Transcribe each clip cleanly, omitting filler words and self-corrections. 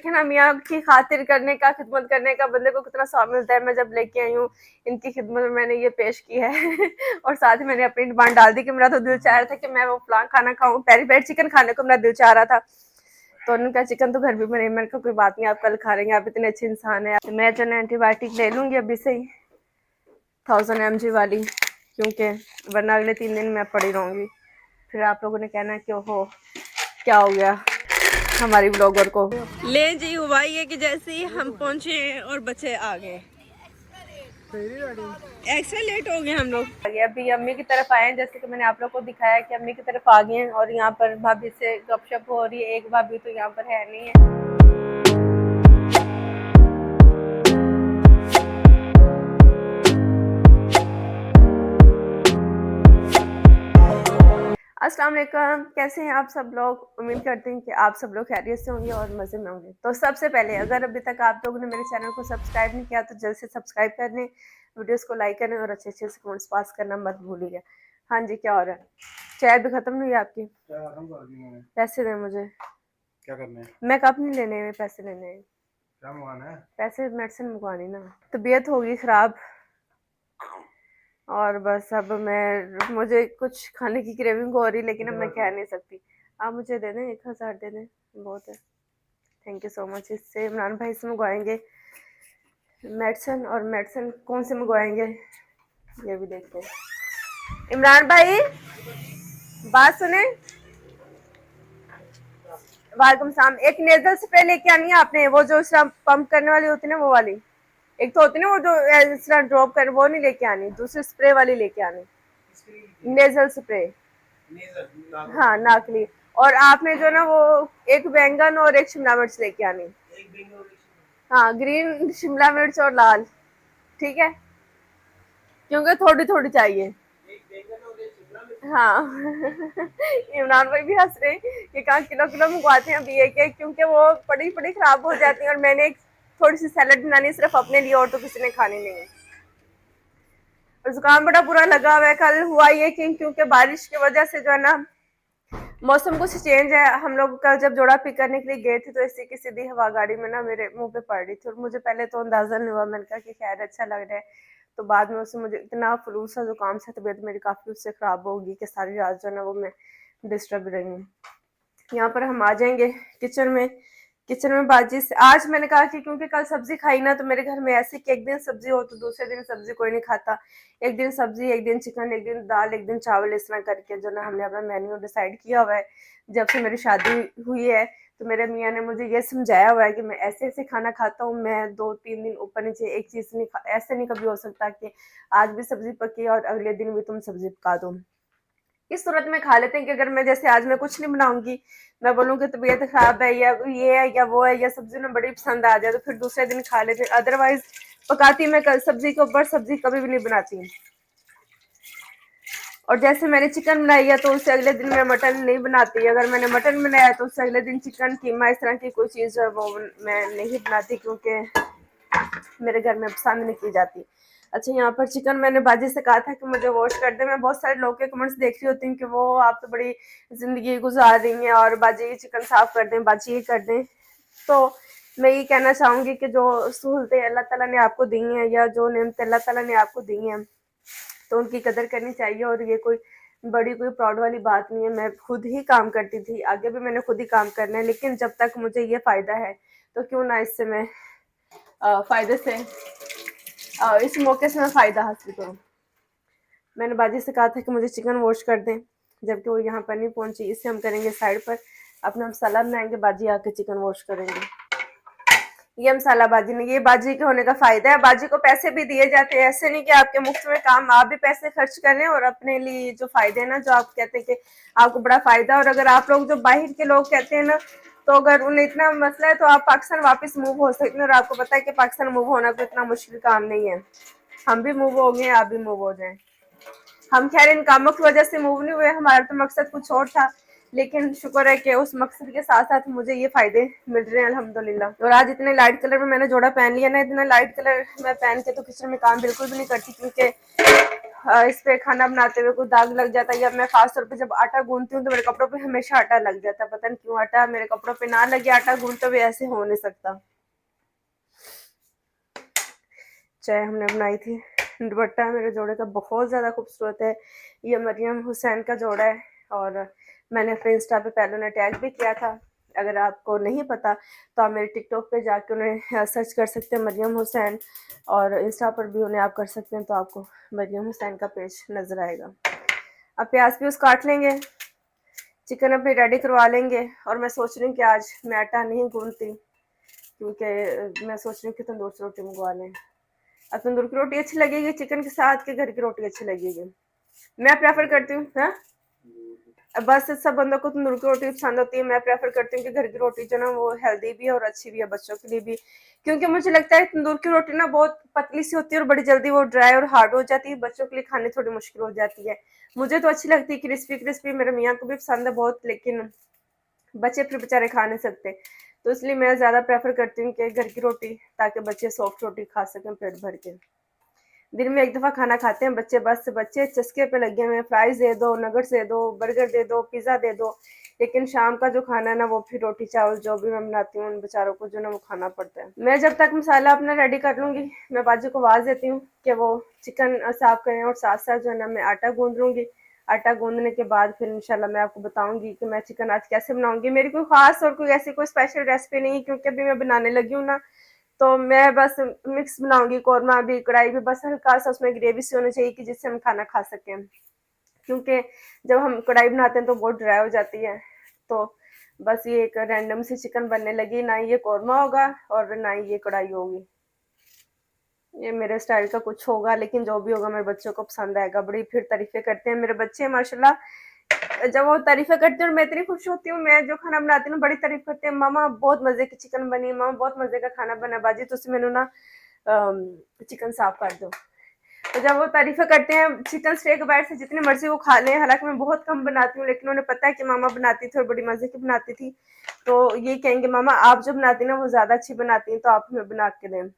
देखें ना, मियाँ की खातिर करने का, खिदमत करने का बंदे को कितना सवाब मिलता है। मैं जब लेके आई हूँ इनकी खिदमत में, मैंने ये पेश की है और साथ ही मैंने अपनी डिमांड डाल दी कि मेरा तो दिल चाह रहा था कि मैं वो फलां खाना खाऊं, पेरी पेरी चिकन खाने को मेरा दिल चाह रहा था। तो उन्होंने कहा चिकन तो घर भी बने। मैंने कहा कोई बात नहीं, आप कल खा लेंगे, आप इतने अच्छे इंसान है। मैं जो है एंटीबायोटिक ले लूंगी अभी से ही 1000 mg वाली, क्योंकि वरना अगले 3 दिन मैं पड़ी रहूंगी। फिर आप लोगों ने कहना कि ओहो क्या हो गया हमारी ब्लॉगर को। ले जी हुआ ये कि जैसे ही हम पहुंचे और बच्चे आ गए, एक्स्ट्रा लेट हो गए हम लोग। अभी अम्मी की तरफ आए हैं, जैसे कि मैंने आप लोग को दिखाया कि अम्मी की तरफ आ गए हैं और यहाँ पर भाभी से गपशप हो रही है। एक भाभी तो यहाँ पर है नहीं है। अस्सलाम वालेकुम, कैसे हैं आप सब लोग। उम्मीद करते हैं कि आप सब लोग खैरियत से होंगे और मज़े में होंगे। तो सबसे पहले अगर अभी तक आप लोगों ने मेरे चैनल को सब्सक्राइब नहीं किया तो जल्द से सब्सक्राइब कर लें, वीडियोस को लाइक करें और अच्छे अच्छे से कमेंट्स पास करना मत भूलिएगा। हाँ जी, क्या हो रहा है? चाय भी खत्म नहीं हुई आपकी? पैसे दें मुझे। क्या करना है? मैं कब नहीं लेने हैं, पैसे लेने हैं। क्या मंगवाना है? पैसे मेडिसिन मंगवानी ना, तबीयत होगी खराब और बस अब मुझे कुछ खाने की क्रेविंग हो रही, लेकिन अब मैं कह नहीं सकती। आप मुझे दे दें, 1000 दे दें, बहुत है। Thank you so much. इससे इमरान भाई से मंगवाएंगे मेडिसिन, और मेडिसिन कौन से मंगवाएंगे ये भी देखते हैं। इमरान भाई बात सुने। वालेकुम सलाम। एक नेजल स्प्रे लेके आनी है आपने, वो जो पंप करने वाली होती है ना वो वाली। एक तो होती है ना वो जो इस तरह ड्रॉप कर, वो नहीं लेके आनी, दूसरी स्प्रे वाली लेके आनी, नेजल स्प्रे। हाँ नाकली। और आपने जो ना वो एक बैंगन और एक शिमला मिर्च लेके आनी। हाँ ग्रीन शिमला मिर्च और लाल, ठीक है, क्योंकि थोड़ी थोड़ी चाहिए। हाँ इमरान भाई भी हंस रहे हैं कि कहाँ किलो किलो मंगवाते हैं अभी एक एक, क्योंकि वो पड़ी पड़ी खराब हो जाती है। और मैंने एक थोड़ी सी सैलेड बनानी सिर्फ अपने लिए, और तो किसी ने खानी नहीं है। और जुकाम बड़ा बुरा लगा हुआ है। कल हुआ ये कि क्योंकि बारिश की वजह से जो है ना मौसम कुछ चेंज है। हम लोग कल जब जोड़ा पिक करने के लिए गए थे तो इसी की सीधी हवा गाड़ी में ना मेरे मुंह पे पड़ रही थी, और मुझे पहले तो अंदाजा नहीं हुआ। मैंने कहा कि खैर अच्छा लग रहा है, तो बाद में उससे मुझे इतना फ्लू सा जुकाम सा, तबीयत मेरी काफी उससे खराब होगी कि सारी रात जो है ना वो मैं डिस्टर्ब रही हूँ। यहाँ पर हम आ जाएंगे किचन में। किचन में बाजी से आज मैंने कहा कि क्योंकि कल सब्जी खाई ना, तो मेरे घर में ऐसे कि एक दिन सब्जी हो तो दूसरे दिन सब्जी कोई नहीं खाता। एक दिन सब्जी, एक दिन चिकन, एक दिन दाल, एक दिन चावल, इस तरह करके जो ना हमने अपना मेन्यू डिसाइड किया हुआ है। जब से मेरी शादी हुई है तो मेरे मियाँ ने मुझे ये समझाया हुआ है कि मैं ऐसे ऐसे खाना खाता हूँ, मैं 2-3 दिन ऊपर नीचे एक चीज नहीं ऐसे नहीं कभी हो सकता कि आज भी सब्जी पकी और अगले दिन भी तुम सब्जी पका दो। इस सूरत में खा लेते हैं कि अगर मैं जैसे आज मैं कुछ नहीं बनाऊंगी, मैं बोलूँगी तबीयत खराब है या ये है या वो है, या सब्जी में बड़ी पसंद आ जाए, तो फिर दूसरे दिन खा लेते हैं। अदरवाइज पकाती मैं सब्जी के ऊपर सब्जी कभी भी नहीं बनाती। और जैसे मैंने चिकन बनाई है तो उससे अगले दिन मैं मटन नहीं बनाती। अगर मैंने मटन बनाया तो उससे अगले दिन चिकन, कीमा, इस तरह की कोई चीज़ जो है वो मैं नहीं बनाती, क्योंकि मेरे घर में पसंद नहीं की जाती। अच्छा, यहाँ पर चिकन मैंने बाजी से कहा था कि मुझे वॉश कर दे। मैं बहुत सारे लोग के कमेंट्स देख रही होती हूँ कि वो आप तो बड़ी जिंदगी गुजार रही हैं और बाजी चिकन साफ कर दें, बाजी ये कर दें। तो मैं ये कहना चाहूँगी कि जो सहूलतें अल्लाह ताला ने आपको दी हैं या जो नेमतें अल्लाह ताला ने आपको दी हैं तो उनकी कदर करनी चाहिए। और ये कोई बड़ी कोई प्राउड वाली बात नहीं है। मैं खुद ही काम करती थी, आगे भी मैंने खुद ही काम करना है, लेकिन जब तक मुझे ये फ़ायदा है तो क्यों ना इससे मैं फ़ायदे से इस मौके से मैं फ़ायदा हासिल करूँ। मैंने बाजी से कहा था कि मुझे चिकन वॉश कर दें, जबकि वो यहाँ पर नहीं पहुँची। इससे हम करेंगे साइड पर, अपना मसाला बनाएंगे, बाजी आके चिकन वॉश करेंगे। ये मसाला बाजी नहीं, ये बाजी के होने का फायदा है। बाजी को पैसे भी दिए जाते हैं, ऐसे नहीं कि आपके मुफ्त में काम, आप भी पैसे खर्च कर रहे हैं और अपने लिए जो फायदे हैं ना, जो आप कहते हैं कि आपको बड़ा फायदा है। और अगर आप लोग जो बाहर के लोग कहते हैं ना, तो अगर उन्हें इतना मसला है तो आप पाकिस्तान वापस मूव हो सकते हैं। और आपको पता है कि पाकिस्तान मूव होना कोई इतना मुश्किल काम नहीं है। हम भी मूव हो गए, आप भी मूव हो जाएं। हम खैर इन कामों की वजह से मूव नहीं हुए, हमारा तो मकसद कुछ और था, लेकिन शुक्र है कि उस मकसद के साथ साथ मुझे ये फायदे मिल रहे हैं अल्हम्दुलिल्लाह। और आज इतने लाइट कलर में मैंने जोड़ा पहन लिया ना, इतना लाइट कलर मैं पहन के तो किचन में काम बिल्कुल भी नहीं करती, क्योंकि इस पे खाना बनाते हुए कोई दाग लग जाता है, या मैं खास तौर पे जब आटा गूंथती हूँ तो मेरे कपड़ों पे हमेशा आटा लग जाता है। पता नहीं क्यों आटा मेरे कपड़ों पे ना लगे, आटा गूंथते हुए ऐसे हो नहीं सकता। चाय हमने बनाई थी। दुपट्टा मेरे जोड़े का बहुत ज़्यादा खूबसूरत है, ये मरियम हुसैन का जोड़ा है, और मैंने अपने इंस्टा पे पहले उन्हें टैग भी किया था। अगर आपको नहीं पता तो आप मेरे टिकटॉक पे जाके उन्हें सर्च कर सकते हैं मरियम हुसैन, और इंस्टा पर भी उन्हें आप कर सकते हैं, तो आपको मरियम हुसैन का पेज नज़र आएगा। अब प्याज प्यूज काट लेंगे, चिकन अपनी रेडी करवा लेंगे, और मैं सोच रही हूँ कि आज मैं आटा नहीं गूंथती, क्योंकि मैं सोच रही हूँ कि तंदूर से रोटी मंगवा लें। अब तंदूर की रोटी अच्छी लगेगी चिकन के साथ, के घर की रोटी अच्छी लगेगी? मैं प्रेफर करती हूँ, हाँ बस सब बंदों को तंदूर की रोटी पसंद होती है, मैं प्रेफर करती हूँ कि घर की रोटी जो ना वो हेल्दी भी है और अच्छी भी है बच्चों के लिए भी, क्योंकि मुझे लगता है तंदूर की रोटी ना बहुत पतली सी होती है और बड़ी जल्दी वो ड्राई और हार्ड हो जाती है, बच्चों के लिए खाने थोड़ी मुश्किल हो जाती है। मुझे तो अच्छी लगती है क्रिस्पी क्रिस्पी, मेरे मियाँ को भी पसंद है बहुत, लेकिन बच्चे फिर बेचारे खा नहीं सकते, तो इसलिए मैं ज्यादा प्रेफर करती हूँ कि घर की रोटी, ताकि बच्चे सॉफ्ट रोटी खा सकें पेट भर के। दिन में एक दफा खाना खाते हैं बच्चे, बस बच्चे चस्के पे लगे हुए हैं, फ्राइज दे दो, नगट्स दे दो, बर्गर दे दो, पिज्जा दे दो, लेकिन शाम का जो खाना है ना वो फिर रोटी चावल जो भी मैं बनाती हूँ उन बेचारों को जो ना वो खाना पड़ता है। मैं जब तक मसाला अपना रेडी कर लूंगी, मैं बाजू को आवाज देती हूँ कि वो चिकन साफ करें, और साथ साथ जो है ना मैं आटा गूंद लूंगी। आटा गूंदने के बाद फिर इंशाल्लाह मैं आपको बताऊंगी कि मैं चिकन आज कैसे बनाऊंगी। मेरी कोई खास और कोई ऐसी कोई स्पेशल रेसिपी नहीं है, क्योंकि अभी मैं बनाने लगी हूँ ना, तो मैं बस मिक्स बनाऊंगी, कौरमा भी, कढ़ाई भी, बस हल्का सा उसमें ग्रेवी सी होनी चाहिए कि जिससे हम खाना खा सकें, क्योंकि जब हम कढ़ाई बनाते हैं तो बहुत ड्राई हो जाती है। तो बस ये एक रैंडम सी चिकन बनने लगी, ना ये कौरमा होगा और ना ही ये कढ़ाई होगी, ये मेरे स्टाइल का कुछ होगा, लेकिन जो भी होगा मेरे बच्चों को पसंद आएगा। बड़ी फिर तारीफें करते हैं मेरे बच्चे माशाल्लाह, जब वो तारीफें करते हैं और मैं इतनी खुश होती हूँ, मैं जो खाना बनाती हूँ बड़ी तारीफ करते हैं, मामा बहुत मजे की चिकन बनी, मामा बहुत मजे का खाना बना, बाजी तुसी मैनू ना चिकन साफ कर दो। तो जब वो तारीफें करते हैं चिकन स्टेक बाइट से जितनी मर्जी वो खा लें, हालांकि मैं बहुत कम बनाती हूँ, लेकिन उन्हें पता है कि मामा बनाती थी और बड़ी मजे की बनाती थी, तो ये कहेंगे मामा आप जो बनाती ना वो ज्यादा अच्छी बनाती हैं, तो आप हमें बना के दें।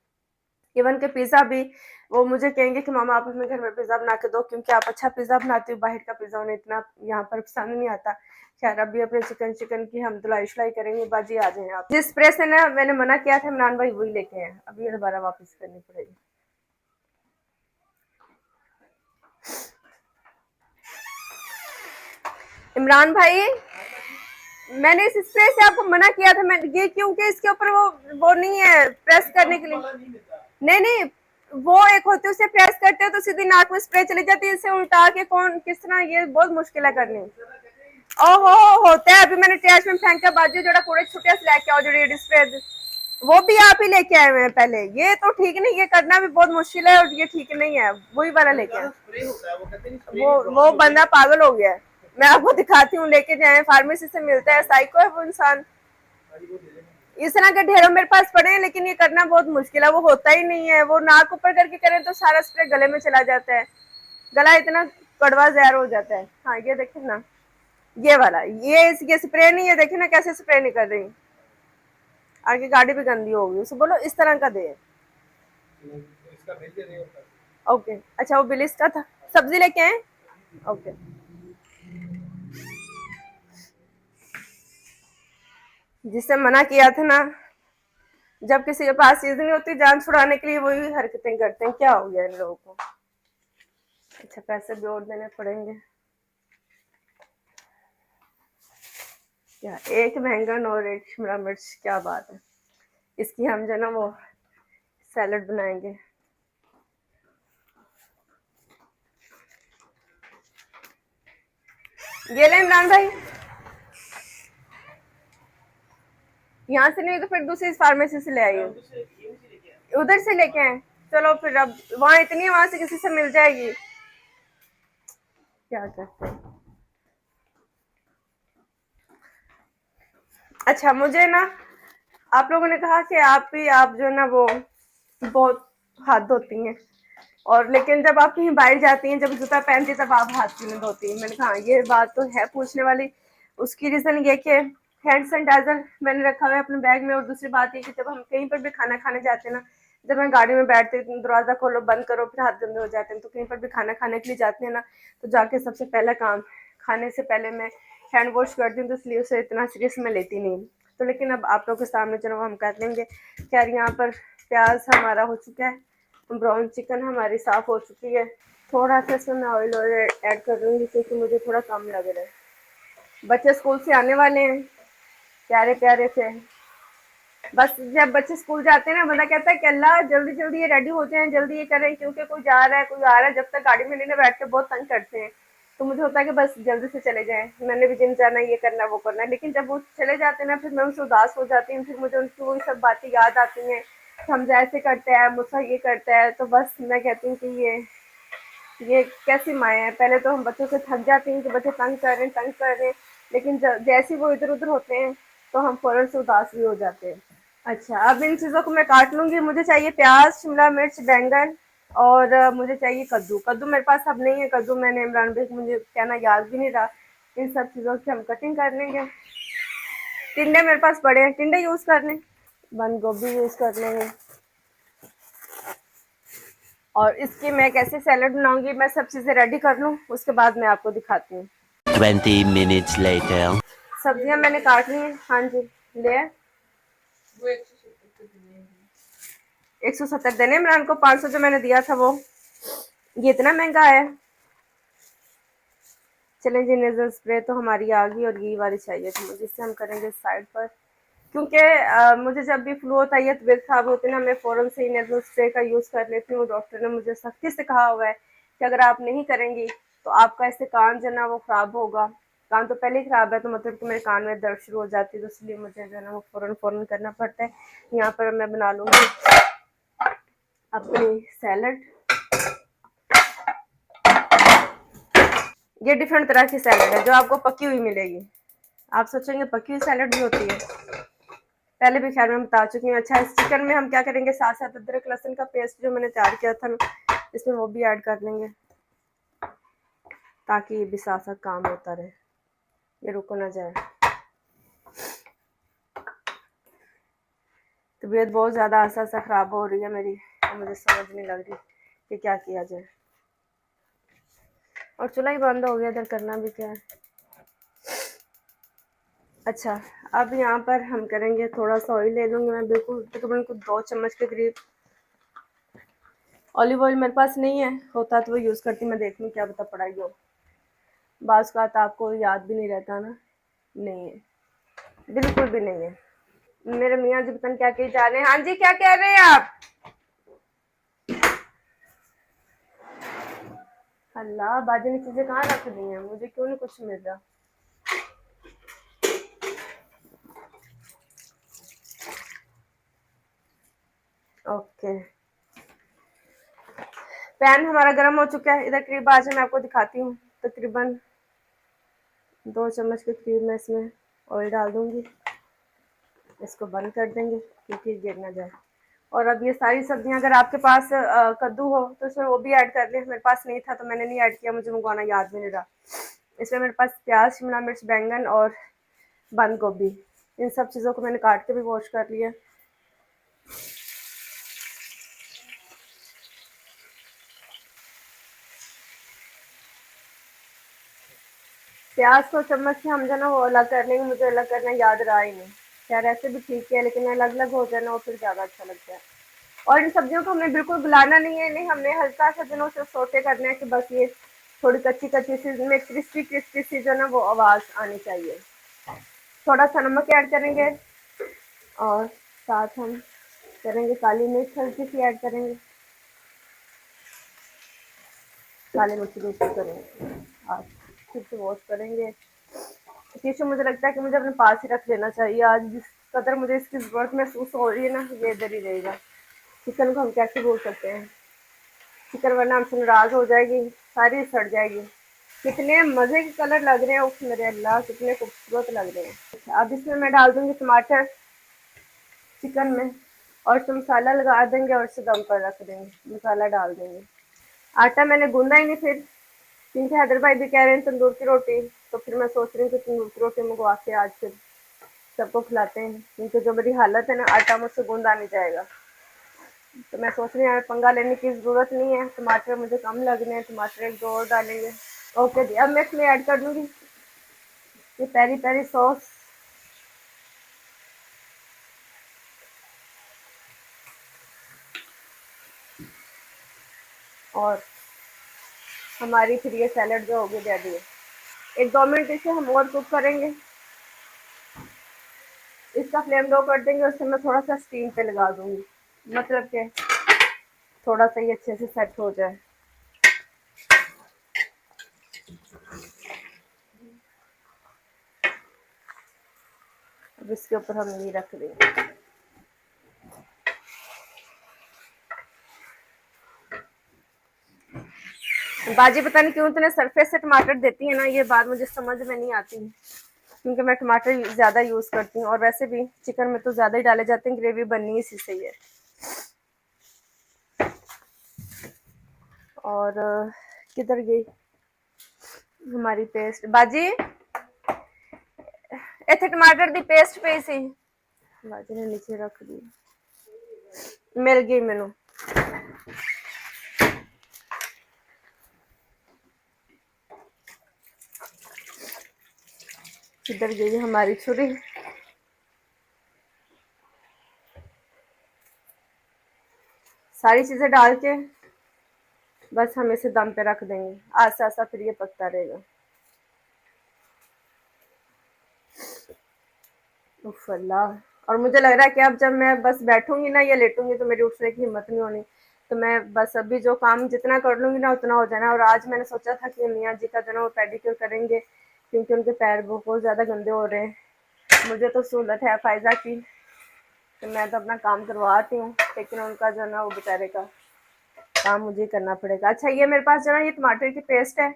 इवन के पिज्जा भी वो मुझे कहेंगे कि मामा आप हमें घर में पिज्जा बना के दो, क्योंकि आप अच्छा पिज्जा बनाती हो, बाहर का पिज्जा उन्हें इतना यहाँ पर पसंद नहीं आता। खैर अभी अपने चिकन चिकन की हम धुलाई शुलाई करेंगे। बाजी आ जाए आप, जिस प्रेस से ना मैंने मना किया था इमरान भाई वही लेके हैं, अभी ये दोबारा वापस करनी पड़ेगी। इमरान भाई मैंने इस स्प्रे से आपको मना किया था, मैं ये क्योंकि इसके ऊपर वो नहीं है प्रेस करने के लिए। नहीं नहीं, वो एक होती है उसे प्रेस करते हो तो सीधी नाक में स्प्रे चली जाती है, इसे उल्टा के कौन किस तरह, ये बहुत मुश्किल है करनी। ओहो होता है, अभी मैंने ट्रैश में फेंक के बाजू जोड़ा कूड़े छुट्टिया से लेके आओ जो स्प्रे, वो भी आप ही लेके आए हुए हैं पहले, ये तो ठीक नहीं, ये करना भी बहुत मुश्किल है और ये ठीक नहीं है, वही वाला लेके आए। वो बंदा पागल हो गया है, मैं आपको दिखाती हूँ, लेके जाए फार्मेसी से मिलता है, साइको है वो इंसान। इस तरह के ढेरों मेरे पास पड़े हैं, लेकिन ये करना बहुत मुश्किल है, वो होता ही नहीं है, वो नाक ऊपर करके करें तो सारा स्प्रे गले में चला जाता है, गला इतना कड़वा जहर हो जाता है। हाँ ये देखिए ना, ये वाला ये स्प्रे नहीं है, देखिए ना कैसे स्प्रे नहीं कर रही, आगे गाड़ी भी गंदी होगी, उसे बोलो इस तरह का दे। ओके अच्छा वो बिल इसका था, सब्जी लेके आए। ओके जिससे मना किया था ना, जब किसी के पास चीज नहीं होती जान छुड़ाने के लिए वही हरकतें करते हैं, क्या हो गया इन लोगों को। अच्छा पैसे भी और देने पड़ेंगे, क्या एक बैंगन और एक शिमला मिर्च, क्या बात है, इसकी हम जो ना वो सैलड बनाएंगे। ये ले इमरान भाई, यहाँ से नहीं तो फिर दूसरी फार्मेसी से ले आइए, उधर से लेके आए। चलो फिर अब वहां इतनी है, वहां से किसी से मिल जाएगी, क्या करते हैं। अच्छा मुझे ना आप लोगों ने कहा कि आप जो है ना वो बहुत हाथ धोती हैं, और लेकिन जब आप कहीं बाहर जाती हैं, जब जूता पहनती हैं तब आप हाथ क्यों नहीं धोती हैं। मैंने कहा ये बात तो है पूछने वाली, उसकी रीजन ये कि हैंड सैनिटाइजर मैंने रखा हुआ है अपने बैग में, और दूसरी बात ये कि जब हम कहीं पर भी खाना खाने जाते हैं ना, जब मैं गाड़ी में बैठती हूँ दरवाज़ा खोलो बंद करो फिर हाथ गंदे हो जाते हैं। तो कहीं पर भी खाना खाने के लिए जाते हैं ना, तो जाके सबसे पहला काम खाने से पहले मैं हैंड वॉश करती हूँ, तो इसलिए उसे इतना सीरियस मैं लेती नहीं। तो लेकिन अब आप लोग के सामने चलो हम कर लेंगे। खैर यहाँ पर प्याज हमारा हो चुका है, ब्राउन चिकन हमारी साफ़ हो चुकी है। थोड़ा सा इसमें मैं ऑयल और ऐड कर लूँगी क्योंकि मुझे थोड़ा कम लग रहा है। बच्चे स्कूल से आने वाले हैं, प्यारे प्यारे से। बस जब बच्चे स्कूल जाते हैं ना, बंदा कहता है कि अल्लाह जल्दी जल्दी ये रेडी हो जाएं, जल्दी ये करें, क्योंकि कोई जा रहा है कोई आ रहा है। जब तक गाड़ी में नहीं ना बैठ के बहुत तंग करते हैं, तो मुझे होता है कि बस जल्दी से चले जाएं, मैंने भी जिम जाना है, ये करना है वो करना है। लेकिन जब वो चले जाते हैं ना, फिर मैं उनसे उदास हो जाती हूँ, फिर मुझे उनकी वही सब बातें याद आती हैं। हम ऐसे करते हैं, मुझसे ये करता है, तो बस मैं कहती हूँ कि ये कैसी माएँ हैं। पहले तो हम बच्चों से थक जाती हैं कि बच्चे तंग कर रहे हैं, लेकिन जैसे ही वो इधर उधर होते हैं तो हम फौरन से उदास भी हो जाते हैं। अच्छा, अब इन चीज़ों को मैं काट लूँगी। मुझे चाहिए प्याज, शिमला मिर्च, बैंगन और मुझे चाहिए कद्दू। कद्दू मेरे पास अब नहीं है, कद्दू मैंने इमरान भाई को मुझे कहना याद भी नहीं रहा। इन सब चीज़ों की हम कटिंग कर लेंगे। टिंडे मेरे पास पड़े हैं, टिंडे यूज़ कर लें, बंद गोभी यूज़ कर लेंगे। और इसकी मैं कैसे सैलड बनाऊंगी, मैं सब चीज़ें रेडी कर लूँ, उसके बाद मैं आपको दिखाती हूँ। 20 minutes later. सब्जियां मैंने काट ली हैं। हाँ जी, ले 170 देने इमरान को, 500 जो मैंने दिया था वो, ये इतना महंगा है। चलें जी, नेजल स्प्रे तो हमारी आ गई और यही वाली चाहिए थी मुझे, इससे हम करेंगे साइड पर। क्योंकि मुझे जब भी फ्लू होता है या तबीयत खराब होती है ना, मैं फ़ौरन से ही नेजल स्प्रे का यूज़ कर लेती हूँ। डॉक्टर ने मुझे सख्ती से कहा हुआ है कि अगर आप नहीं करेंगी तो आपका इससे कान जो है ना वो ख़राब होगा। कान तो पहले ही ख़राब है, तो मतलब कि मेरे कान में दर्द शुरू हो जाती है, तो इसलिए मुझे जो है ना वो फ़ौरन करना पड़ता है। यहाँ पर मैं बना लूँगी अपनी सैलड। ये डिफरेंट तरह की सैलड है जो आपको पकी हुई मिलेगी। आप सोचेंगे पकी हुई सैलड भी होती है, पहले भी खैर मैं बता चुकी हूँ। अच्छा, इस चिकन में हम क्या करेंगे, साथ साथ अदरक लहसुन का पेस्ट जो मैंने तैयार किया था ना, इसमें वो भी ऐड कर लेंगे ताकि ये भी साथ साथ काम होता रहे, ये रुको ना जाए। तबीयत बहुत ज़्यादा आसा आसा ख़राब हो रही है मेरी, और मुझे समझ नहीं लग रही कि क्या किया जाए। और चूल्हा ही बंद हो गया, इधर करना भी क्या है। अच्छा, अब यहाँ पर हम करेंगे, थोड़ा सा ऑयल ले लूँगी मैं, बिल्कुल तकरीबन कुछ 2 चम्मच के करीब। ऑलिव ऑयल मेरे पास नहीं है, होता तो वो यूज़ करती, मैं देख लूँ क्या पता पड़ा हो। बाज़ का तो आपको याद भी नहीं रहता ना। नहीं है, बिल्कुल भी नहीं है। मेरे मियाँ जी पता नहीं क्या कही जा रहे हैं। हाँ जी, क्या कह रहे हैं आप? अल्लाह, बाजी ने चीज़ें कहाँ रख दी हैं, मुझे क्यों नहीं कुछ मिल रहा। ओके, पैन हमारा गर्म हो चुका है। इधर करीब आज मैं आपको दिखाती हूँ, तकरीबन 2 चम्मच के करीब मैं इसमें ऑयल डाल दूँगी। इसको बंद कर देंगे क्योंकि गिर ना जाए। और अब ये सारी सब्जियां, अगर आपके पास कद्दू हो तो इसमें वो भी ऐड कर लें। मेरे पास नहीं था तो मैंने नहीं ऐड किया, मुझे मंगवाना याद भी नहीं रहा। इसमें मेरे पास प्याज, शिमला मिर्च, बैंगन और बंद गोभी, इन सब चीज़ों को मैंने काट के भी वॉश कर लिया। प्याज को चम्मच से हम जो ना वो अलग कर लेंगे, मुझे अलग करना याद रहा ही नहीं। खैर ऐसे भी ठीक है, लेकिन अलग अलग हो जाए ना वो फिर ज़्यादा अच्छा लगता है। और इन सब्जियों को हमने बिल्कुल गलाना नहीं है, नहीं, हमने हल्का सा जो से सोटे करना है कि बस ये थोड़ी कच्ची कच्ची सी में क्रिस्पी क्रिस्पी सी जो ना वो आवाज़ आनी चाहिए। थोड़ा सा नमक ऐड करेंगे और साथ हम करेंगे काली मिर्च हल्की सी ऐड करेंगे, काली मिर्च भी यूज़ करेंगे और फिर से वॉश करेंगे। टिश्यू मुझे लगता है कि मुझे अपने पास ही रख लेना चाहिए। आज जिस कदर मुझे इसकी ज़रूरत महसूस हो रही है ना, ये इधर ही रहेगा। चिकन को हम कैसे भूल सकते हैं, चिकन वरना हमसे नाराज़ हो जाएगी, सारी सड़ जाएगी। कितने मज़े के कलर लग रहे हैं, उफ मेरे अल्लाह, कितने खूबसूरत लग रहे हैं। अच्छा, अब इसमें मैं डाल दूँगी टमाटर चिकन में, और इसमें मसाला लगा देंगे और इसे दम पर रख देंगे, मसाला डाल देंगे। आटा मैंने गूंदा ही नहीं फिर, क्योंकि हैदर भाई भी कह रहे हैं तंदूर की रोटी, तो फिर मैं सोच रही हूँ कि तंदूर की रोटी मंगवा के आज फिर सबको खिलाते हैं, क्योंकि जो मेरी हालत है ना, आटा मुझसे गूंदा नहीं जाएगा। तो मैं सोच रही हूँ यार पंगा लेने की ज़रूरत नहीं है, टमाटर मुझे कम लग रहे हैं, टमाटर 1-2 और डालेंगे। ओके जी, अब मैं इसमें ऐड कर दूँगी ये पेरी पेरी सॉस। और हमारी फिर ये सैलड जो होगी रेडी है। 1-2 मिनट इसे हम और कुक करेंगे। इसका फ्लेम लो कर देंगे, उससे मैं थोड़ा सा स्टीम पे लगा दूंगी, मतलब कि थोड़ा सा ये अच्छे से सेट हो जाए। अब इसके ऊपर हम ये रख देंगे। बाजी पता नहीं क्यों इतने सरफेस से टमाटर देती है ना, ये बात मुझे समझ में नहीं आती, क्योंकि मैं टमाटर ज़्यादा यूज़ करती हूँ और वैसे भी चिकन में तो ज़्यादा ही डाले जाते हैं, ग्रेवी बननी इसी से ही है। और किधर गई हमारी पेस्ट बाजी? इतने टमाटर दी पेस्ट पे सी बाजी ने नीचे रख दी, मिल गई मैनू। किधर गई हमारी छुरी? सारी चीज़ें डाल के बस हम इसे दम पे रख देंगे, आस्ता आस्ता फिर ये पकता रहेगा। उफ अल्लाह। और मुझे लग रहा है कि अब जब मैं बस बैठूंगी ना या लेटूंगी तो मेरी उठने की हिम्मत नहीं होनी, तो मैं बस अभी जो काम जितना कर लूंगी ना उतना हो जाना। और आज मैंने सोचा था कि मियाँ जी का जो ना वो पेडिक्योर करेंगे, क्योंकि उनके पैर बहुत ज़्यादा गंदे हो रहे हैं। मुझे तो सहूलत है फायदा की, तो मैं तो अपना काम करवाती हूँ, लेकिन उनका जो ना वो बेचारे का काम मुझे करना पड़ेगा। अच्छा ये मेरे पास जो ना ये टमाटर की पेस्ट है,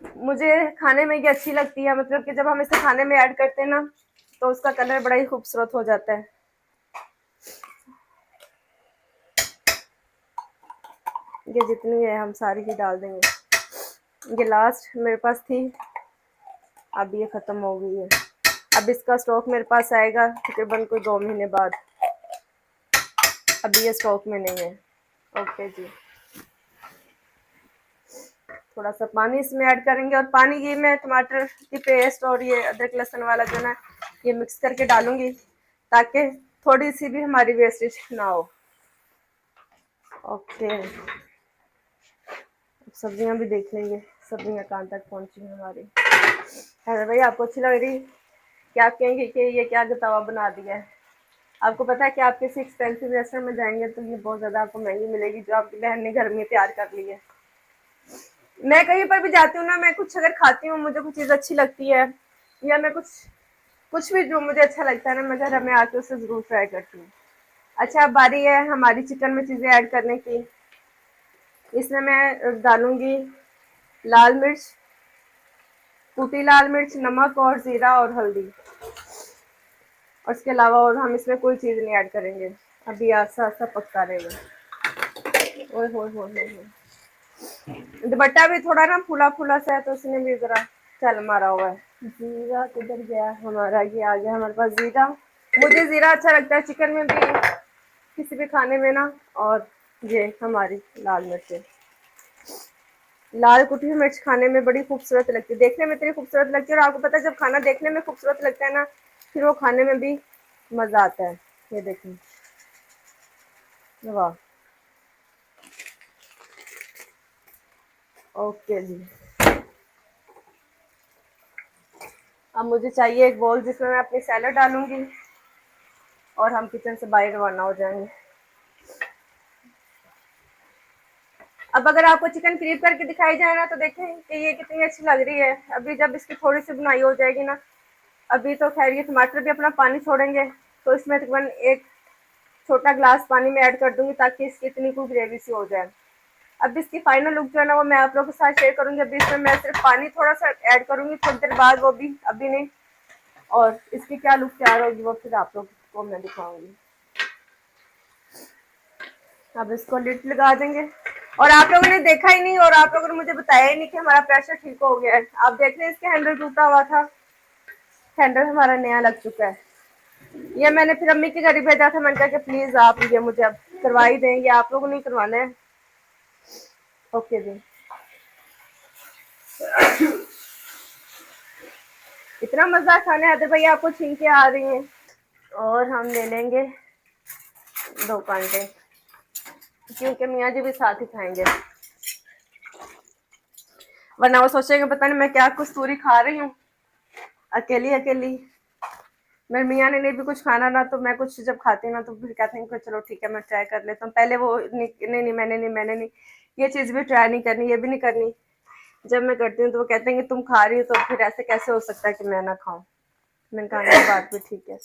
मुझे खाने में ये अच्छी लगती है, मतलब कि जब हम इसे खाने में ऐड करते हैं ना तो उसका कलर बड़ा ही खूबसूरत हो जाता है। ये जितनी है हम सारी ही डाल देंगे, ये लास्ट मेरे पास थी, अब ये ख़त्म हो गई है। अब इसका स्टॉक मेरे पास आएगा तकरीबन कोई 2 महीने बाद, अभी ये स्टॉक में नहीं है। ओके जी, थोड़ा सा पानी इसमें ऐड करेंगे, और पानी ये मैं टमाटर की पेस्ट और ये अदरक लहसुन वाला जो ना ये मिक्स करके डालूंगी, ताकि थोड़ी सी भी हमारी वेस्टेज ना हो। ओके, सब्जियां भी देख लेंगे, सब्जियां कहाँ तक पहुंची हैं हमारी। है भाई आपको अच्छी लग रही? क्या आप कहेंगे कि ये क्या गतावा बना दिया है? आपको पता है कि आप किसी एक्सपेंसिव रेस्टोरेंट में जाएंगे तो ये बहुत ज़्यादा आपको महंगी मिलेगी, जो आपकी बहन ने घर में तैयार कर ली है। मैं कहीं पर भी जाती हूँ ना, मैं कुछ अगर खाती हूँ, मुझे कुछ चीज़ अच्छी लगती है, या मैं कुछ कुछ भी जो मुझे अच्छा लगता है ना, मैं घर में आके उसे ज़रूर ट्राई करती हूँ। अच्छा अब बारी है हमारी चिकन में चीज़ें ऐड करने की। इसमें मैं डालूंगी लाल मिर्च, कुटी लाल मिर्च, नमक और ज़ीरा और हल्दी, और इसके अलावा और हम इसमें कोई चीज़ नहीं ऐड करेंगे। अभी आस्ता आस्ता पकता रहेगा। ओए होए होए होए होए। दुपट्टा भी थोड़ा ना फूला फूला सा है, तो उसने भी ज़रा चल मारा हुआ है। जीरा किधर गया हमारा? ये आ गया हमारे पास जीरा। मुझे जीरा अच्छा लगता है चिकन में भी, किसी भी खाने में ना। और ये हमारी लाल मिर्च, लाल कुटी हुई मिर्च खाने में बड़ी खूबसूरत लगती है, देखने में इतनी खूबसूरत लगती है। और आपको पता है जब खाना देखने में खूबसूरत लगता है ना, फिर वो खाने में भी मज़ा आता है। ये देखिए, वाह। ओके जी, अब मुझे चाहिए एक बोल जिसमें मैं अपनी सैलड डालूंगी और हम किचन से बाहर रवाना हो जाएंगे। अब अगर आपको चिकन क्रीप करके दिखाई जाए ना, तो देखें कि ये कितनी अच्छी लग रही है। अभी जब इसकी थोड़ी सी बुनाई हो जाएगी ना, अभी तो खैर ये टमाटर भी अपना पानी छोड़ेंगे, तो इसमें तकरीबन एक छोटा ग्लास पानी में ऐड कर दूंगी, ताकि इसकी इतनी कोई ग्रेवी सी हो जाए। अब इसकी फाइनल लुक जो है ना वो मैं आप लोगों के साथ शेयर करूंगी। अभी इसमें मैं सिर्फ पानी थोड़ा सा ऐड करूंगी, थोड़ी देर बाद, वो भी अभी नहीं। और इसकी क्या लुक तैयार होगी वो फिर आप लोग को मैं दिखाऊंगी। अब इसको लिड लगा देंगे। और आप लोगों ने देखा ही नहीं, और आप लोगों ने मुझे बताया ही नहीं कि हमारा प्रेशर ठीक हो गया है। आप देख रहे हैं इसके हैंडल टूटा हुआ था, हैंडल हमारा नया लग चुका है। ये मैंने फिर अम्मी के घर ही भेजा था, मैंने कहा कि प्लीज आप ये मुझे अब करवा ही दें, या आप लोगों ने करवाना है? ओके जी। इतना मजा खाने आते भैया, आपको छींके आ रही हैं। और हम ले लेंगे 2 कांटे, क्योंकि मियाँ जी भी साथ ही खाएंगे, वरना वो सोचेंगे पता नहीं मैं क्या कस्तूरी खा रही हूँ अकेली अकेली। मेरे मियाँ ने नहीं भी कुछ खाना ना, तो मैं कुछ जब खाती हूँ ना तो फिर कहते हैं चलो ठीक है मैं ट्राई कर लेता हूँ। पहले वो नहीं नहीं मैंने नहीं, ये चीज़ भी ट्राई नहीं करनी, ये भी नहीं करनी। जब मैं करती हूँ तो वो कहते हैं कि तुम खा रही हो तो फिर ऐसे कैसे हो सकता है कि मैं ना खाऊं। मैंने कहा ये बात भी ठीक है।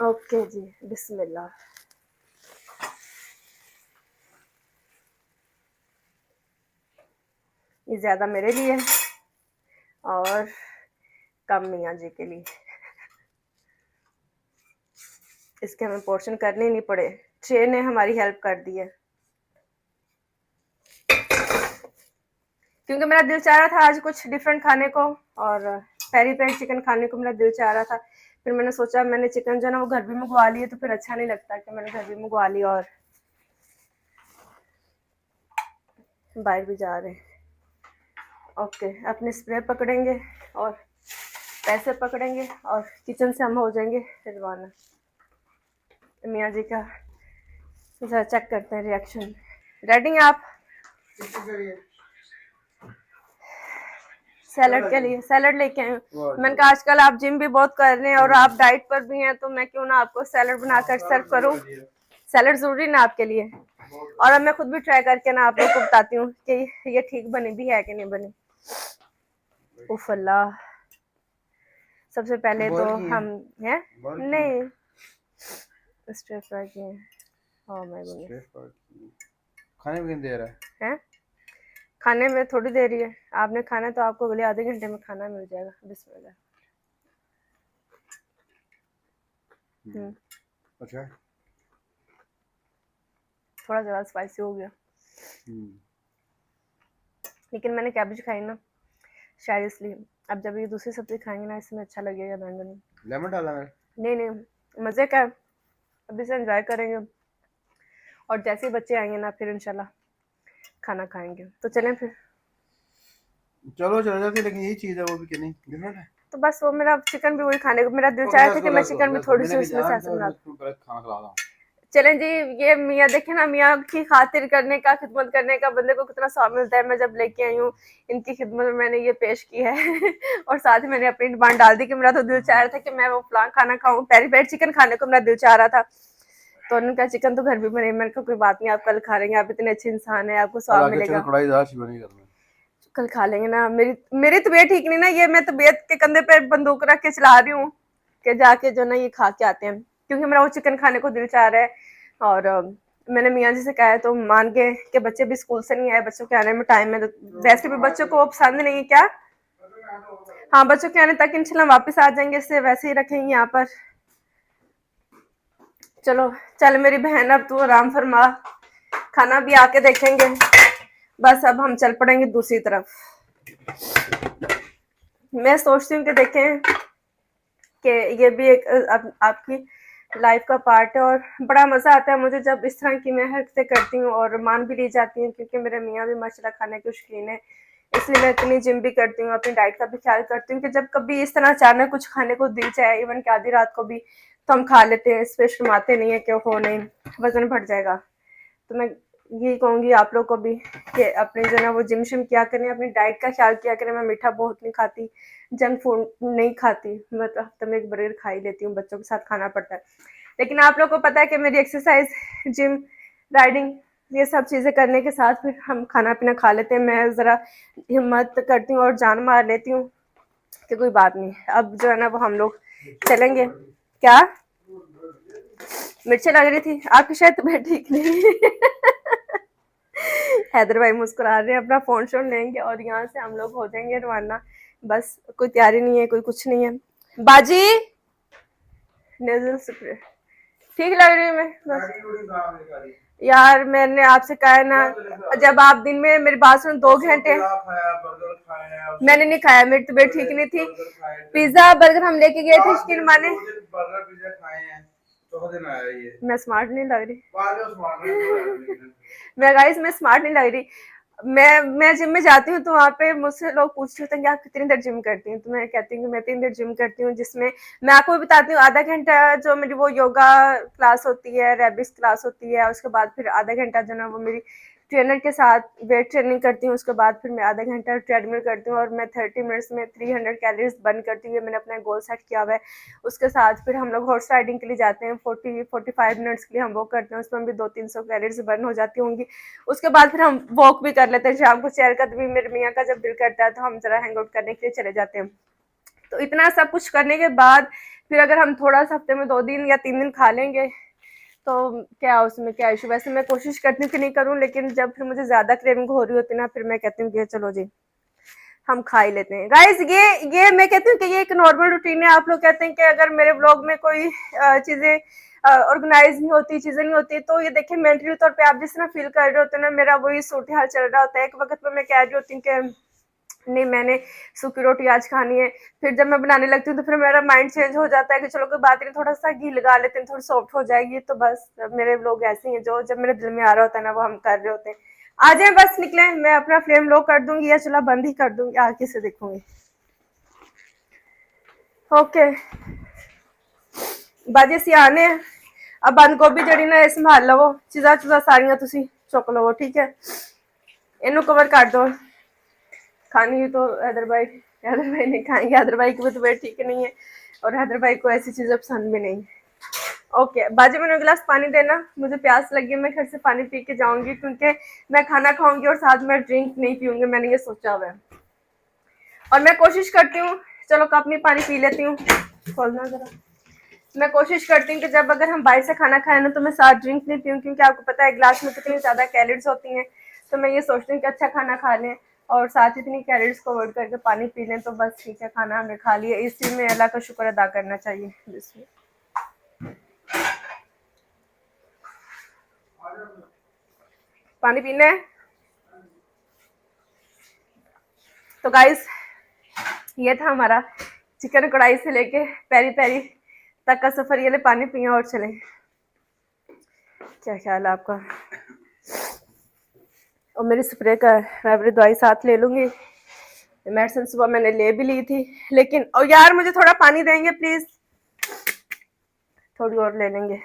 ओके जी, बिस्मिल्लाह। ये ज्यादा मेरे लिए और कम मियाँ जी के लिए। इसके हमें पोर्शन करने नहीं पड़े, ट्रे ने हमारी हेल्प कर दी है। क्योंकि मेरा दिल चाह रहा था आज कुछ डिफरेंट खाने को, और पेरी पेरी चिकन खाने को मेरा दिल चाह रहा था। फिर मैंने सोचा मैंने चिकन जो है ना वो घर भी मंगवा लिए, तो फिर अच्छा नहीं लगता कि मैंने घर भी मंगवा लिया और बाहर भी जा रहे हैं। ओके, अपने स्प्रे पकड़ेंगे और पैसे पकड़ेंगे और किचन से हम हो जाएंगे रवाना। मियाँ जी का जरा चेक करते हैं रिएक्शन। रेडी हैं आप? सैलड के लिए सैलड लेके आए हूँ। मैंने कहा आजकल आप जिम भी बहुत कर रहे हैं और आप डाइट पर भी हैं, तो मैं क्यों ना आपको सैलड बनाकर सर्व करूँ। सैलड जरूरी ना आपके लिए, और अब मैं खुद भी ट्राई करके ना आप लोग को बताती हूँ कि ये ठीक बनी भी है कि नहीं बनी। उफ अल्लाह, सबसे पहले तो हम हैं नहीं स्ट्रेट फ्राई किए हैं। हाँ मैं खाने में दे रहा है, खाने में थोड़ी देर ही है। आपने खाना तो आपको अगले आधे घंटे में खाना मिल जाएगा। बिस्मिल्लाह। अच्छा, थोड़ा ज़्यादा स्पाइसी हो गया, लेकिन मैंने कैबेज खाई ना शायद इसलिए। अब जब ये दूसरी सब्जी खाएंगे ना इसमें अच्छा लगेगा। बैंगन लेमन डाला है? नहीं मज़े का है, अभी से एंजॉय करेंगे और जैसे ही बच्चे आएंगे ना फिर इंशाल्लाह खाना खाएंगे। तो चलें फिर। चलो चल जाते, लेकिन यही चीज़ है वो भी कि नहीं डिफरेंट है। तो बस वो मेरा चिकन भी वही खाने को मेरा दिल चाह था कि मैं चिकन भी थोड़ी सी उसमें से ऐसे बना खाना। चलें जी। ये मियाँ देखे ना, मियाँ की खातिर करने का, खिदमत करने का बंदे को कितना स्वाब मिलता है। मैं जब लेके आई हूँ इनकी खिदमत में मैंने ये पेश की है और साथ ही मैंने अपनी डिमांड डाल दी कि मेरा तो दिल चाह रहा था कि मैं वो फलां खाना खाऊं, पेरी पेरी चिकन खाने को मेरा दिल चाह रहा था। तो उन्होंने कहा चिकन तो घर भी बने। मैंने कहा कोई बात नहीं, आप कल खा लेंगे, आप इतने अच्छे इंसान है, आपको स्वाब मिलेगा, कल खा लेंगे ना। मेरी तबीयत ठीक नहीं ना, ये मैं तबीयत के कंधे पे बंदूक रख के चला रही हूँ कि जाके जो ना ये खा के आते हैं, क्योंकि मेरा वो चिकन खाने को दिल चाह रहा है। और मैंने मियाँ जी से कहा है तो मान गए कि बच्चे भी स्कूल से नहीं आए, बच्चों के आने में टाइम है, तो वैसे भी बच्चों को पसंद नहीं है क्या। हाँ बच्चों के आने तक इंशाल्लाह वापस आ जाएंगे, इससे वैसे ही रखेंगे यहाँ पर। चलो चल मेरी बहन, अब तू आराम फरमा, खाना भी आके देखेंगे। बस अब हम चल पड़ेंगे दूसरी तरफ। मैं सोचती हूँ कि देखें कि ये भी एक आपकी लाइफ का पार्ट है, और बड़ा मज़ा आता है मुझे जब इस तरह की मैं हरकतें करती हूँ और मान भी ली जाती हूँ, क्योंकि मेरे मियाँ भी माशाल्लाह खाने के शौकीन है। इसलिए मैं इतनी जिम भी करती हूँ, अपनी डाइट का भी ख्याल करती हूँ कि जब कभी इस तरह अचानक कुछ खाने को दिल चाहे, इवन कि आधी रात को भी, तो हम खा लेते हैं। इस पर शर्माते नहीं है कि हो नहीं वजन बढ़ जाएगा। तो मैं यही कहूँगी आप लोग को भी कि अपने जो ना वो जिम शिम किया करें, अपनी डाइट का ख्याल किया करें। मैं मीठा बहुत नहीं खाती, जंक फूड नहीं खाती, मतलब हफ्ते में एक बर्गर खा ही लेती हूँ, बच्चों के साथ खाना पड़ता है। लेकिन आप लोग को पता है कि मेरी एक्सरसाइज, जिम, राइडिंग, ये सब चीज़ें करने के साथ फिर हम खाना पीना खा लेते हैं। मैं ज़रा हिम्मत करती हूँ और जान मार लेती हूँ कि कोई बात नहीं, अब जो है ना वो हम लोग चलेंगे। क्या मिर्ची लग रही थी आपकी? शायद तबीयत ठीक नहीं हैदर भाई मुस्कुरा रहे हैं, अपना फोन शोन लेंगे और यहाँ से हम लोग हो जाएंगे रवाना। बस कोई तैयारी नहीं है, कोई कुछ नहीं है। बाजी नेजल स्प्रे ठीक लग रही है मैं बस। यार मैंने आपसे कहा है ना, जब आप दिन में मेरी बात सुन 2 घंटे, मैंने नहीं खाया, मेरी तबीयत ठीक नहीं थी। पिज्जा बर्गर हम लेके गए थे शकील माने, तो दिन आया ये। मैं स्मार्ट नहीं लग रही? स्मार्ट मैं गाइस मैं स्मार्ट नहीं लग रही। मैं जिम में जाती हूँ तो वहाँ पे मुझसे लोग पूछते होते हैं कि आप कितनी देर जिम करती हैं, तो मैं कहती हूँ कि मैं 3 देर जिम करती हूँ, जिसमें मैं आपको बताती हूँ आधा घंटा जो मेरी वो योगा क्लास होती है, रेबिक्स क्लास होती है, उसके बाद फिर आधा घंटा जो ना वो मेरी ट्रेनर के साथ वेट ट्रेनिंग करती हूँ, उसके बाद फिर मैं आधा घंटा ट्रेडमिल करती हूँ और मैं 30 मिनट्स में 300 कैलोरीज बर्न करती हूँ। मैंने अपना गोल सेट किया हुआ है। उसके साथ फिर हम लोग हॉर्स राइडिंग के लिए जाते हैं, 40-45 मिनट्स के लिए हम वो करते हैं, उसमें भी 200-300 कैलोरीज बर्न हो जाती होंगी। उसके बाद फिर हम वॉक भी कर लेते हैं शाम को, चेयर कदमी मेरे मियाँ का जब दिल करता है तो हम जरा हैंग आउट करने के लिए चले जाते हैं। तो इतना सब कुछ करने के बाद फिर अगर हम थोड़ा सा हफ्ते में 2 दिन या 3 दिन खा लेंगे तो क्या उसमें क्या इशू। वैसे मैं कोशिश करती हूँ कि नहीं करूँ, लेकिन जब फिर मुझे ज्यादा क्रेविंग हो रही होती है ना, फिर मैं कहती हूँ कि चलो जी हम खा ही लेते हैं। गाइस ये मैं कहती हूँ कि ये एक नॉर्मल रूटीन है। आप लोग कहते हैं कि अगर मेरे ब्लॉग में कोई चीजें ऑर्गेनाइज नहीं होती, चीजें नहीं होती, तो ये देखिए मेंटली तौर पे आप जिस तरह फील कर रहे होते हैं ना, मेरा वही सूट हाल चल रहा होता है। एक वक्त में मैं कह रही होती हूँ कि नहीं मैंने सूखी रोटी आज खानी है, फिर जब मैं बनाने लगती हूँ तो फिर मेरा माइंड चेंज हो जाता है कि चलो कोई बात नहीं, थोड़ा सा घी लगा लेते हैं, थोड़ी सॉफ्ट हो जाएगी। तो बस मेरे लोग ऐसे ही हैं, जो जब मेरे दिल में आ रहा होता है ना वो हम कर रहे होते हैं। आ जाए बस निकले, मैं अपना फ्लेम लो कर दूंगी या चूल्हा बंद ही कर दूंगी, आगे से देखूंगी। ओके बाजे सी आने अब बंद गोभी जड़ी ना संभाल लवो, चीजा चूजा सारियां तुसी चुक लवो, ठीक है। इनू कवर कर दो। खानी तो हैदर भाई नहीं खाएंगे, हैदर भाई की भी तबीयत ठीक नहीं है और हैदर भाई को ऐसी चीजें पसंद भी नहीं। ओके बाजी मैंने गिलास पानी देना, मुझे प्यास लगी है, मैं घर से पानी पी के जाऊंगी क्योंकि मैं खाना खाऊंगी और साथ में ड्रिंक नहीं पीऊंगी, मैंने ये सोचा हुआ है। और मैं कोशिश करती हूँ, चलो कप में पानी पी लेती हूँ, खोलना जरा। मैं कोशिश करती हूँ कि जब अगर हम बाहर से खाना खाएं ना तो मैं साथ ड्रिंक नहीं पीऊँ, क्योंकि आपको पता है गिलास में कितनी ज्यादा कैलोरीज होती हैं। तो मैं ये सोचती हूँ कि अच्छा खाना खा लें और साथ इतनी कैलोरीज को अवॉइड करके पानी पी लें, तो बस ठीक है, खाना हमने खा लिया। इस चीज में अल्लाह का शुक्र अदा करना चाहिए। पानी पीना है तो गाइस ये था हमारा चिकन कढ़ाई से लेके पेरी पेरी तक का सफर। ये ले पानी पिए और चले। क्या ख्याल है आपका? और मेरी स्प्रे का मैं अपनी दवाई साथ ले लूंगी। मेडिसिन सुबह मैंने ले भी ली थी, लेकिन और यार मुझे थोड़ा पानी देंगे प्लीज, थोड़ी और ले लेंगे।